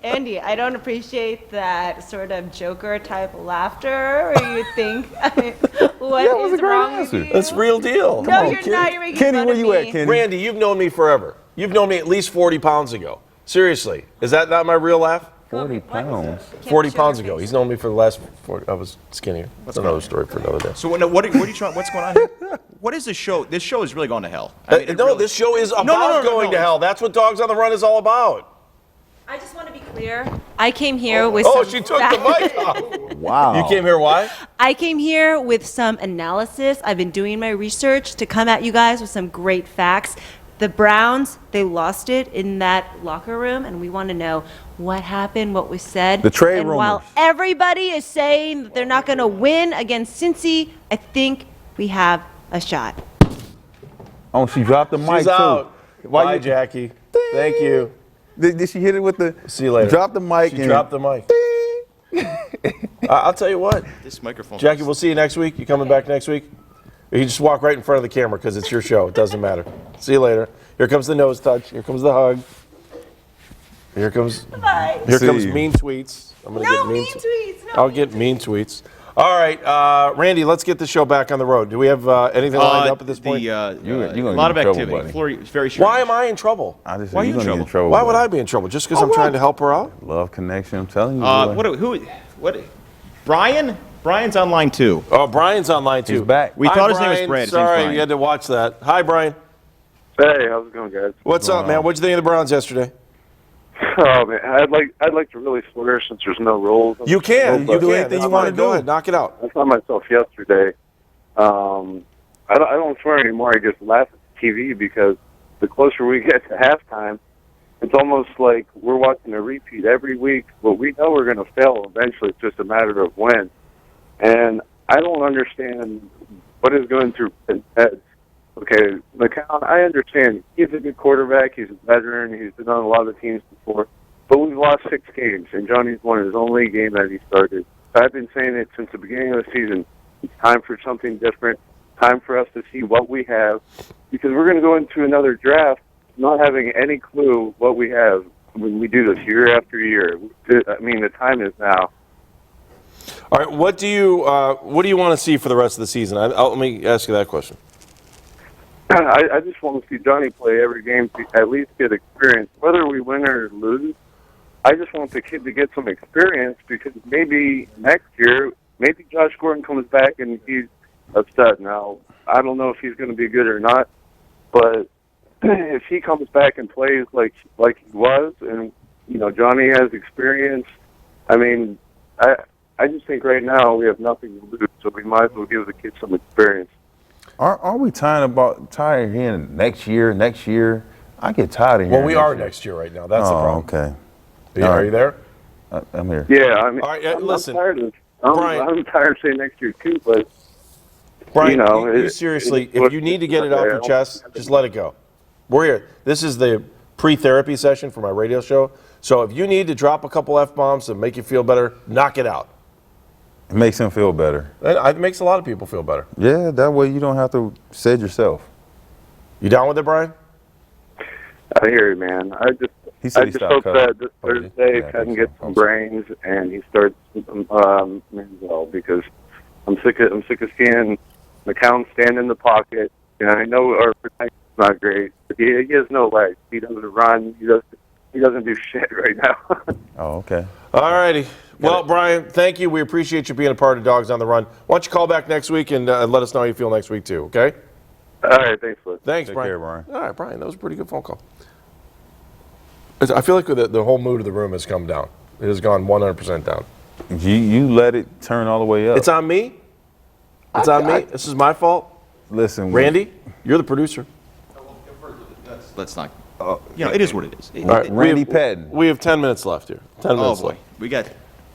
Andy, I don't appreciate that sort of Joker type laughter where you think, what That was is a great wrong answer. with you? That's real deal. No, on, you're Kenny. not. You're making Kenny, fun where of you at, me. Kenny? Randy, you've known me forever. You've known me at least 40 pounds ago. Seriously. Is that not my real laugh? 40 pounds. 40 show pounds your ago. face. He's known me for the last 40. I was skinnier. That's another story for another day. So what are you trying? What's going on here? What is this show? This show is really going to hell. I mean, it No, really- this show is about no, going to no. hell. That's what Dogs on the Run is all about. I just want to be clear. I came here with Oh, some she took fact- the mic off. Wow. You came here, why? I came here with some analysis. I've been doing my research to come at you guys with some great facts. The Browns, they lost it in that locker room, and we want to know what happened, what was said. The trade and while rumors. everybody is saying that they're not going to win against Cincy, I think we have a shot. Oh, she dropped the mic She's too. out. Why Bye, you- Jackie. Thank you. Did she hit it with the? See you later. Drop the mic. She and, dropped the mic. I'll tell you what, This microphone. Jackie, we'll see you next week. You coming back next week? Or you just walk right in front of the camera because it's your show. It doesn't matter. See you later. Here comes the nose touch. Here comes the hug. Here comes See you. mean tweets. I'm gonna No get mean tweets. No I'll mean get mean tweets. All right, Randy, let's get the show back on the road. Do we have anything lined up at this point? You're A gonna lot of get in trouble, activity. buddy. Flurry, very sure. Why am I in trouble? I just said Why are you're you in gonna get in trouble? trouble. Why would buddy. I be in trouble? Just because I'm trying to help her out? Love connection. I'm telling you. boy. What? Brian? Brian's on line 2. Oh, Brian's online too. He's back. We Hi, thought his name was Brian. Brad. His name's Sorry, Brian. you had to watch that. Hi, Brian. Hey, how's it going, guys? What's up, man? What'd you think of the Browns yesterday? Oh man, I'd like to really swear since there's no rules. You can. You You do can. anything That's you wanna fine. do. Go ahead. Knock it out. I saw myself yesterday. I don't swear anymore. I just laugh at the TV because the closer we get to halftime, it's almost like we're watching a repeat every week. But we know we're going to fail eventually. It's just a matter of when. And I don't understand what is going through his head. Okay, McCown, I understand. He's a good quarterback. He's a veteran. He's been on a lot of teams before. But we've lost 6 games, and Johnny's won his only game that he started. I've been saying it since the beginning of the season. It's time for something different. Time for us to see what we have. Because we're going to go into another draft not having any clue what we have when we do this year after year. I mean, the time is now. All right. What do you want to see for the rest of the season? Let me ask you that question. I just want to see Johnny play every game to at least get experience. Whether we win or lose, I just want the kid to get some experience because maybe next year, maybe Josh Gordon comes back and he's upset. Now, I don't know if he's going to be good or not, but if he comes back and plays like he was and, you know, Johnny has experience, I mean, I just think right now we have nothing to lose, so we might as well give the kid some experience. Aren't we tired of hearing next year? I get tired of hearing. Well, we are next year right now. That's the problem. Okay. Are you there? I'm here. Yeah, I mean, All right, listen, I'm tired of Brian. I'm tired of saying next year too, but Brian, you know, you seriously, if you need to get it off your chest, just let it go. We're here. This is the pre-therapy session for my radio show. So if you need to drop a couple F-bombs to make you feel better, knock it out. It makes him feel better. It makes a lot of people feel better. Yeah, that way you don't have to say it yourself. You down with it, Brian? I hear you, man. I He said he just stopped hope cutting. that this Oh, did he? Thursday Yeah, I Ken think gets so. some brains and he starts Manziel because I'm sick of seeing McCown stand in the pocket, And I know our protection's not great, but he has no legs. He doesn't run. He doesn't do shit right now. Oh, okay. All righty. Well, Brian, thank you. We appreciate you being a part of Dogs on the Run. Why don't you call back next week and let us know how you feel next week, too, okay? All right, thanks, Liz. Thanks, Take Brian. care, Brian. All right, Brian, that was a pretty good phone call. I feel like the whole mood of the room has come down. It has gone 100% down. You let it turn all the way up. It's on me. It's on me. This is my fault. Listen, Randy, you're the producer. Let's not. It is what it is. All right, Randy Patton. We have 10 minutes left here. 10 Oh minutes boy, left. we got.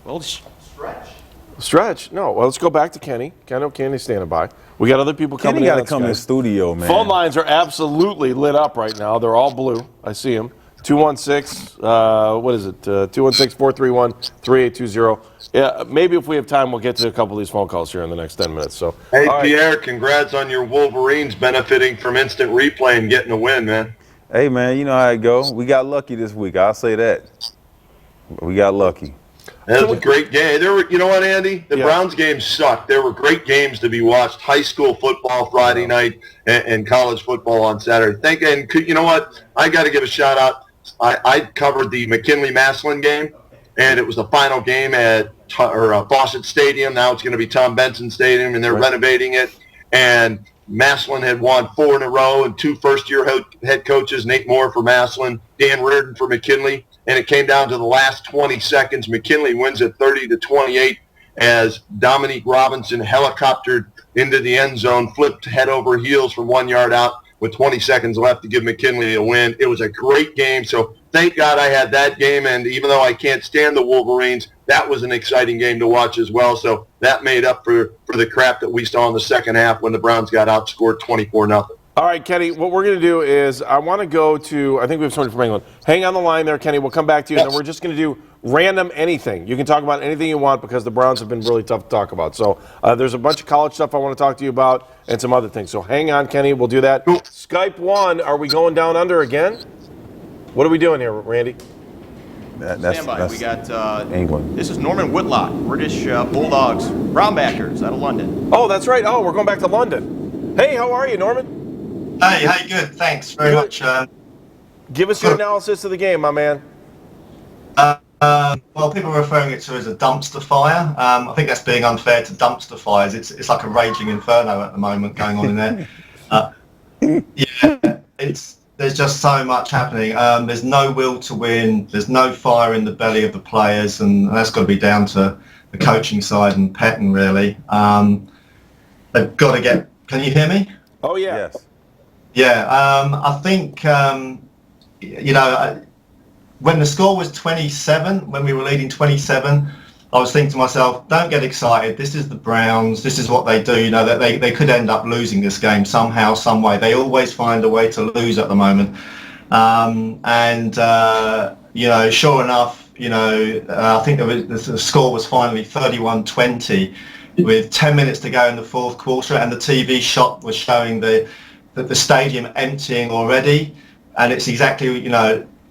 Well, Stretch? No. Well, let's go back to Kenny. Kenny's standing by. We got other people coming Kenny in. got to come in the studio, man. Phone lines are absolutely lit up right now. They're all blue. I see them. 216, what is it? 216-431-3820. Yeah, maybe if we have time, we'll get to a couple of these phone calls here in the next 10 minutes. So, Hey, all right. Pierre, congrats on your Wolverines benefiting from instant replay and getting a win, man. Hey, man, you know how it go. We got lucky this week. I'll say that. We got lucky. That was a great game. You know what, Andy? The Browns games sucked. There were great games to be watched. High school football Friday night and college football on Saturday. You know what? I got to give a shout out. I covered the McKinley-Massillon game, and it was the final game at Fawcett Stadium. Now it's going to be Tom Benson Stadium, and they're renovating it. And Massillon had won 4 in a row, and 2 first-year head coaches, Nate Moore for Massillon, Dan Reardon for McKinley. And it came down to the last 20 seconds. McKinley wins at 30-28 as Dominique Robinson helicoptered into the end zone, flipped head over heels from 1 yard out with 20 seconds left to give McKinley a win. It was a great game. So thank God I had that game. And even though I can't stand the Wolverines, that was an exciting game to watch as well. So that made up for the crap that we saw in the second half when the Browns got outscored 24-0. All right, Kenny, what we're going to do is I want to go to, I think we have somebody from England. Hang on the line there, Kenny. We'll come back to you, and then we're just going to do random anything. You can talk about anything you want because the Browns have been really tough to talk about. So there's a bunch of college stuff I want to talk to you about and some other things. So hang on, Kenny. We'll do that. Cool. Skype 1, are we going down under again? What are we doing here, Randy? Stand by. We got England. This is Norman Whitlock, British Bulldogs, Brownbackers out of London. Oh, that's right. Oh, we're going back to London. Hey, how are you, Norman? Hey, good. Thanks very much. Give us your analysis of the game, my man. Well, people are referring it to as a dumpster fire. I think that's being unfair to dumpster fires. It's like a raging inferno at the moment going on in there. There's just so much happening. There's no will to win. There's no fire in the belly of the players, and that's got to be down to the coaching side and Patton, really. They've got to get. Can you hear me? Oh yeah. Yes. Yeah, I think, when the score was 27, when we were leading 27, I was thinking to myself, don't get excited. This is the Browns. This is what they do. That they could end up losing this game somehow, some way. They always find a way to lose at the moment. Sure enough, I think the score was finally 31-20 with 10 minutes to go in the fourth quarter, and the TV shot was showing the stadium emptying already, and it's exactly,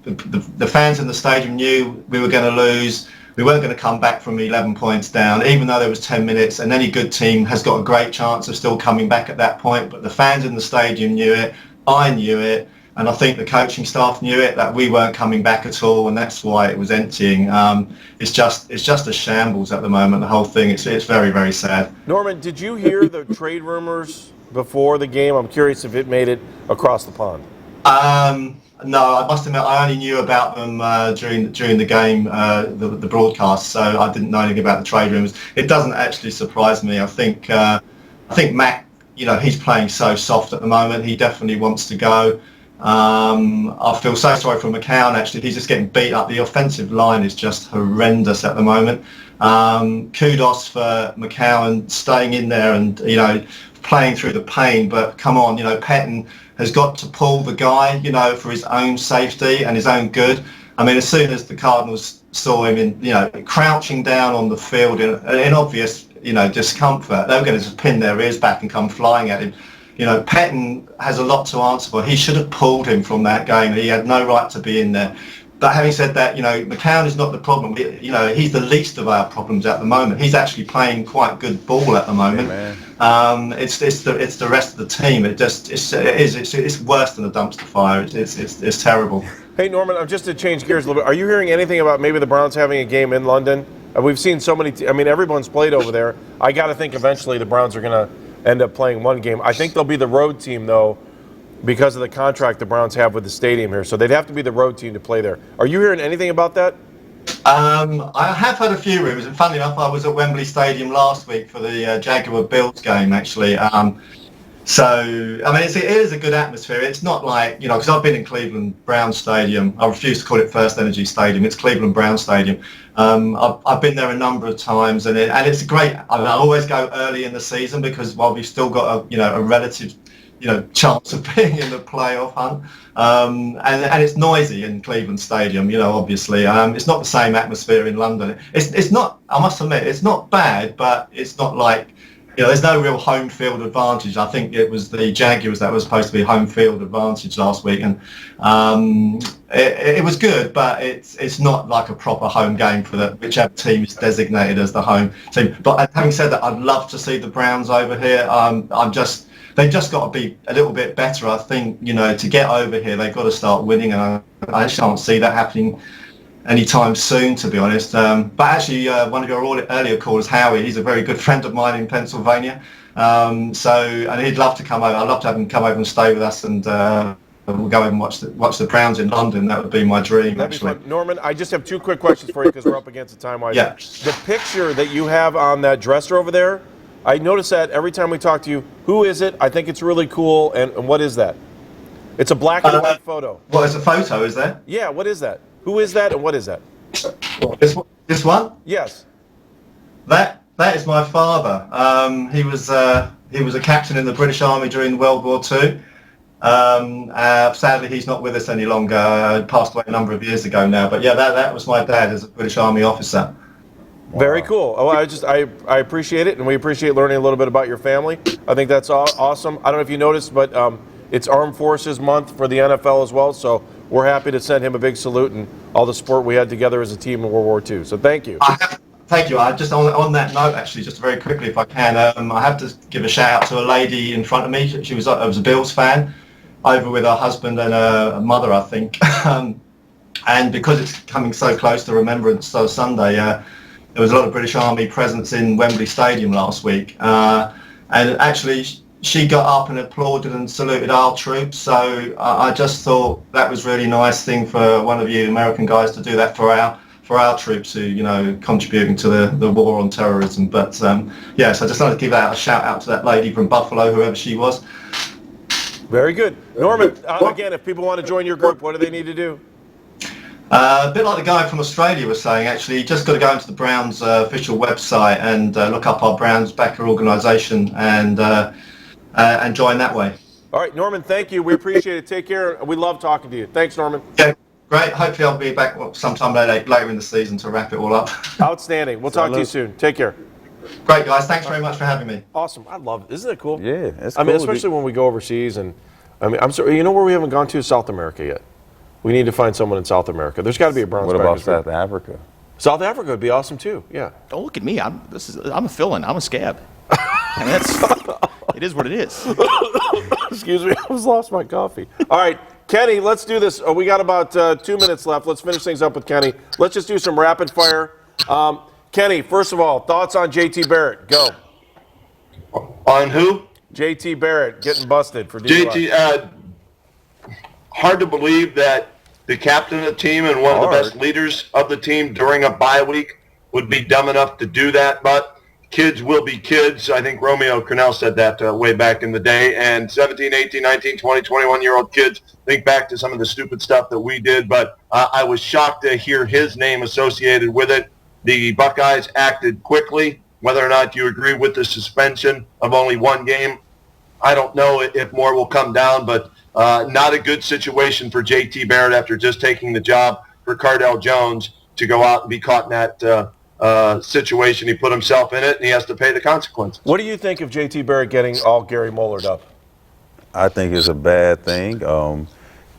the fans in the stadium knew we were going to lose. We weren't going to come back from 11 points down, even though there was 10 minutes, and any good team has got a great chance of still coming back at that point. But the fans in the stadium knew it, I knew it, and I think the coaching staff knew it, that we weren't coming back at all, and that's why it was emptying. It's just a shambles at the moment, the whole thing. It's very, very sad. Norman, did you hear the trade rumors before the game? I'm curious if it made it across the pond. No, I must admit I only knew about them during the game, the broadcast, so I didn't know anything about the trade rumors. It doesn't actually surprise me. I think Mac, he's playing so soft at the moment. He definitely wants to go. I feel so sorry for McCown, actually. He's just getting beat up. The offensive line is just horrendous at the moment. Kudos for McCown staying in there and, playing through the pain. But come on, Patton has got to pull the guy, for his own safety and his own good. I mean, as soon as the Cardinals saw him crouching down on the field in obvious, discomfort, they were going to just pin their ears back and come flying at him. Patton has a lot to answer for. He should have pulled him from that game. He had no right to be in there. But having said that, McCown is not the problem. He's the least of our problems at the moment. He's actually playing quite good ball at the moment. It's the rest of the team. It's worse than a dumpster fire. It's terrible. Hey, Norman, just to change gears a little bit, are you hearing anything about maybe the Browns having a game in London? We've seen so many. I mean, everyone's played over there. I got to think eventually the Browns are going to end up playing one game. I think they'll be the road team though, because of the contract the Browns have with the stadium here. So they'd have to be the road team to play there. Are you hearing anything about that? I have had a few rumours, and funnily enough, I was at Wembley Stadium last week for the Jaguar-Bills game, actually. So, I mean, it is a good atmosphere. It's not like, because I've been in Cleveland Brown Stadium. I refuse to call it First Energy Stadium. It's Cleveland Brown Stadium. I've been there a number of times, and it's great. I always go early in the season because while we've still got a relative chance of being in the playoff hunt. And it's noisy in Cleveland Stadium, obviously. It's not the same atmosphere in London. It's not, I must admit, it's not bad, but it's not like, there's no real home field advantage. I think it was the Jaguars that was supposed to be home field advantage last week, and it was good, but it's not like a proper home game for whichever team is designated as the home team. But having said that, I'd love to see the Browns over here. They've just got to be a little bit better, I think. To get over here, they've got to start winning, and I just can't see that happening anytime soon, to be honest. But actually, one of your earlier callers, Howie, he's a very good friend of mine in Pennsylvania. And he'd love to come over. I'd love to have him come over and stay with us, and we'll go over and watch the Browns in London. That would be my dream, actually. Norman, I just have two quick questions for you because we're up against the time-wise. Yeah. The picture that you have on that dresser over there, I notice that every time we talk to you. Who is it? I think it's really cool. And what is that? It's a black and white photo. Well, it's a photo, is there? Yeah, what is that? Who is that and what is that? This one? Yes. That is my father. He was a captain in the British Army during World War II. Sadly, he's not with us any longer. He passed away a number of years ago now. But yeah, that was my dad as a British Army officer. Wow. Very cool. Oh, I appreciate it, and we appreciate learning a little bit about your family. I think that's awesome. I don't know if you noticed, but it's Armed Forces Month for the NFL as well, so we're happy to send him a big salute and all the support we had together as a team in World War II. So thank you. Thank you. Just on that note, actually, just very quickly, if I can, I have to give a shout out to a lady in front of me. She was a Bills fan, over with her husband and a mother, I think. And because it's coming so close to Remembrance Sunday, there was a lot of British Army presence in Wembley Stadium last week. And actually, she got up and applauded and saluted our troops. So I just thought that was really nice thing for one of you American guys to do that for our troops who, contributing to the war on terrorism. But so I just wanted to give out a shout out to that lady from Buffalo, whoever she was. Very good. Norman, again, if people want to join your group, what do they need to do? A bit like the guy from Australia was saying, actually, you just got to go into the Browns official website and look up our Browns backer organisation and join that way. All right, Norman, thank you. We appreciate it. Take care. We love talking to you. Thanks, Norman. Yeah, great. Hopefully I'll be back sometime later in the season to wrap it all up. Outstanding. We'll talk to you soon. Take care. Great, guys. Thanks very much for having me. Awesome. I love it. Isn't it cool? Yeah, it's cool. I mean, especially when we go overseas. And I mean, I'm sorry, where we haven't gone to is South America yet. We need to find someone in South America. There's got to be a Browns. What about South Africa? South Africa would be awesome too. Yeah. Don't look at me. I'm a fill-in. I'm a scab. I mean, it is what it is. Excuse me. I just lost my coffee. All right, Kenny, let's do this. We got about 2 minutes left. Let's finish things up with Kenny. Let's just do some rapid fire. Kenny, first of all, thoughts on JT Barrett? Go. On who? JT Barrett getting busted for DUI. JT, hard to believe that the captain of the team and one of the best leaders of the team during a bye week would be dumb enough to do that, but kids will be kids. I think Romeo Cornell said that way back in the day, and 17, 18, 19, 20, 21-year-old kids think back to some of the stupid stuff that we did, but I was shocked to hear his name associated with it. The Buckeyes acted quickly. Whether or not you agree with the suspension of only one game, I don't know if more will come down, but not a good situation for JT Barrett after just taking the job for Cardell Jones to go out and be caught in that situation. He put himself in it, and he has to pay the consequences. What do you think of JT Barrett getting all Gary Mullered up? I think it's a bad thing. On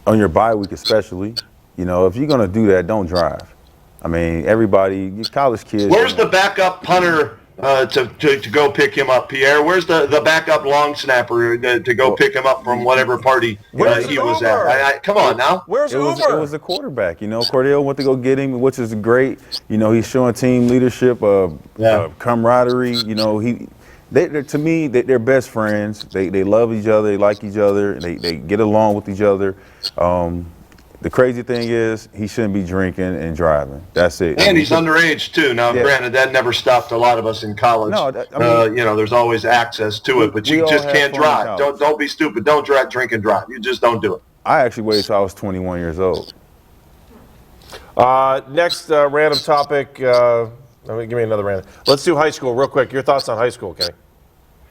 your bye week especially, if you're going to do that, don't drive. I mean, everybody, college kids. Where's the backup punter to go pick him up. Pierre, where's the backup long snapper to go pick him up from whatever party he was at? Come on now. Where's It Uber? was a quarterback. Cordell went to go get him, which is great. He's showing team leadership, camaraderie. To me, they're best friends. They love each other. They like each other. They get along with each other. The crazy thing is he shouldn't be drinking and driving. That's it. And he's underage too. Now, granted, that never stopped a lot of us in college. No, there's always access to it, but you just can't drive. Don't be stupid. Don't drink and drive. You just don't do it. I actually waited till I was 21 years old. Next random topic. Give me another random. Let's do high school real quick. Your thoughts on high school, Kenny?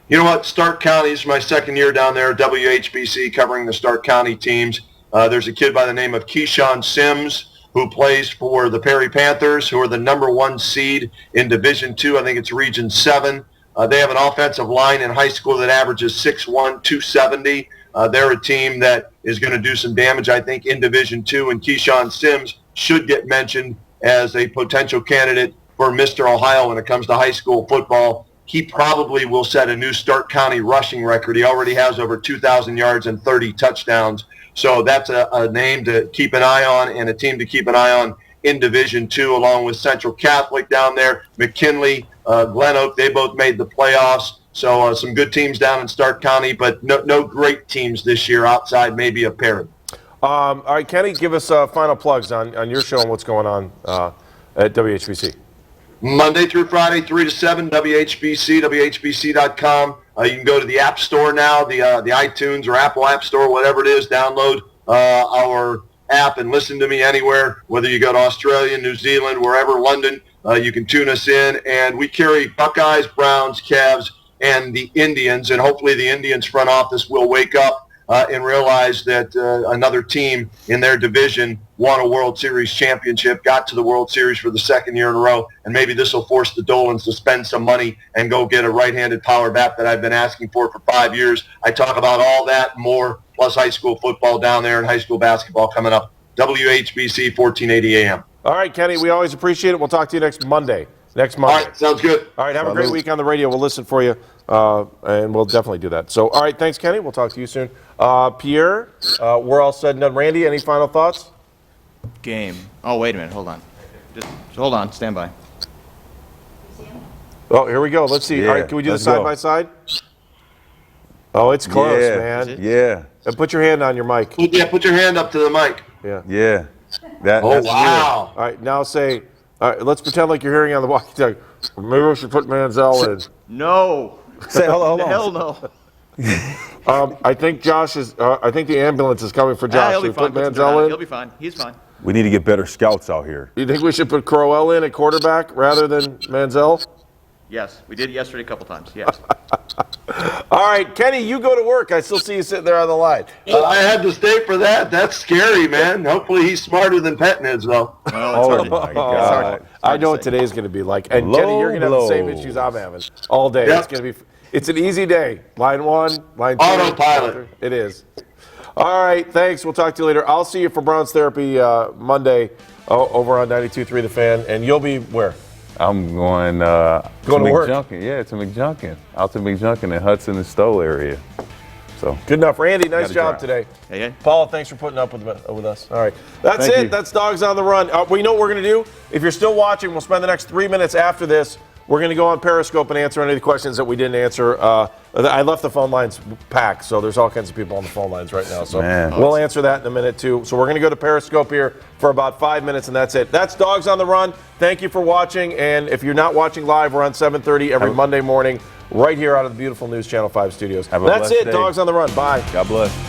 You know what? Stark County is my second year down there, WHBC, covering the Stark County teams. There's a kid by the name of Keyshawn Sims who plays for the Perry Panthers, who are the number 1 seed in Division II. I think it's Region 7. They have an offensive line in high school that averages 6'1", 270. They're a team that is going to do some damage, I think, in Division II, and Keyshawn Sims should get mentioned as a potential candidate for Mr. Ohio when it comes to high school football. He probably will set a new Stark County rushing record. He already has over 2,000 yards and 30 touchdowns. So that's a name to keep an eye on and a team to keep an eye on in Division II, along with Central Catholic down there, McKinley, Glen Oak. They both made the playoffs. So some good teams down in Stark County, but no great teams this year outside maybe of Perry. All right, Kenny, give us final plugs on your show and what's going on at WHBC. Monday through Friday, 3 to 7, WHBC, WHBC.com. You can go to the App Store now, the iTunes or Apple App Store, whatever it is. Download our app and listen to me anywhere, whether you go to Australia, New Zealand, wherever, London. You can tune us in. And we carry Buckeyes, Browns, Cavs, and the Indians. And hopefully the Indians front office will wake up and realize that another team in their division won a World Series championship, got to the World Series for the second year in a row, and maybe this will force the Dolans to spend some money and go get a right-handed power bat that I've been asking for 5 years. I talk about all that and more, plus high school football down there and high school basketball coming up. WHBC, 1480 AM. All right, Kenny, we always appreciate it. We'll talk to you next Monday. All right, sounds good. All right, have a great week on the radio. We'll listen for you, and we'll definitely do that. So, all right, thanks, Kenny. We'll talk to you soon. Pierre, we're all said and done. Randy, any final thoughts? Game. Oh, wait a minute. Hold on. Just hold on. Stand by. Oh, here we go. Let's see. Yeah, all right, can we do the let's go. side-by-side? Oh, it's close, Yeah, man. Yeah. Put your hand on your mic. Yeah, put your hand up to the mic. Yeah. Yeah. That's wow. All right, now say, all right, let's pretend like you're hearing on the walkie-talkie. Maybe we should put Manziel in. No. Say, hold on. Hell no. I think Josh is. I think the ambulance is coming for Josh. He'll be Should we fine. put Manziel in? He'll be fine. He's fine. We need to get better scouts out here. You think we should put Crowell in at quarterback rather than Manziel? Yes, we did yesterday a couple times. Yes. All right, Kenny, you go to work. I still see you sitting there on the line. I had to stay for that. That's scary, man. Hopefully he's smarter than Petten is, though. Oh, my God. I know what today's going to be like. And Low Kenny, you're going to have the same blows. issues I'm having all day. Yep. It's going to be. It's an easy day. Line 1, line 2. Autopilot. It is. All right, thanks. We'll talk to you later. I'll see you for Browns Therapy Monday over on 92.3 The Fan. And you'll be where? I'm going Going to work? McJunkin. Yeah, to McJunkin. Out to McJunkin in Hudson and Stowe area. So Good enough. Randy, nice Gotta job drive. today. Hey. Paula, thanks for putting up with us. All right. That's Thank it. you. That's Dogs on the Run. Well, you know what we're going to do? If you're still watching, we'll spend the next 3 minutes after this. We're going to go on Periscope and answer any of the questions that we didn't answer. I left the phone lines packed, so there's all kinds of people on the phone lines right now. So Man. we'll answer that in a minute, too. So we're going to go to Periscope here for about 5 minutes, and that's it. That's Dogs on the Run. Thank you for watching. And if you're not watching live, we're on 7:30 every Monday morning right here out of the beautiful News Channel 5 studios. Have a That's blessed it. day. Dogs on the Run. Bye. God bless.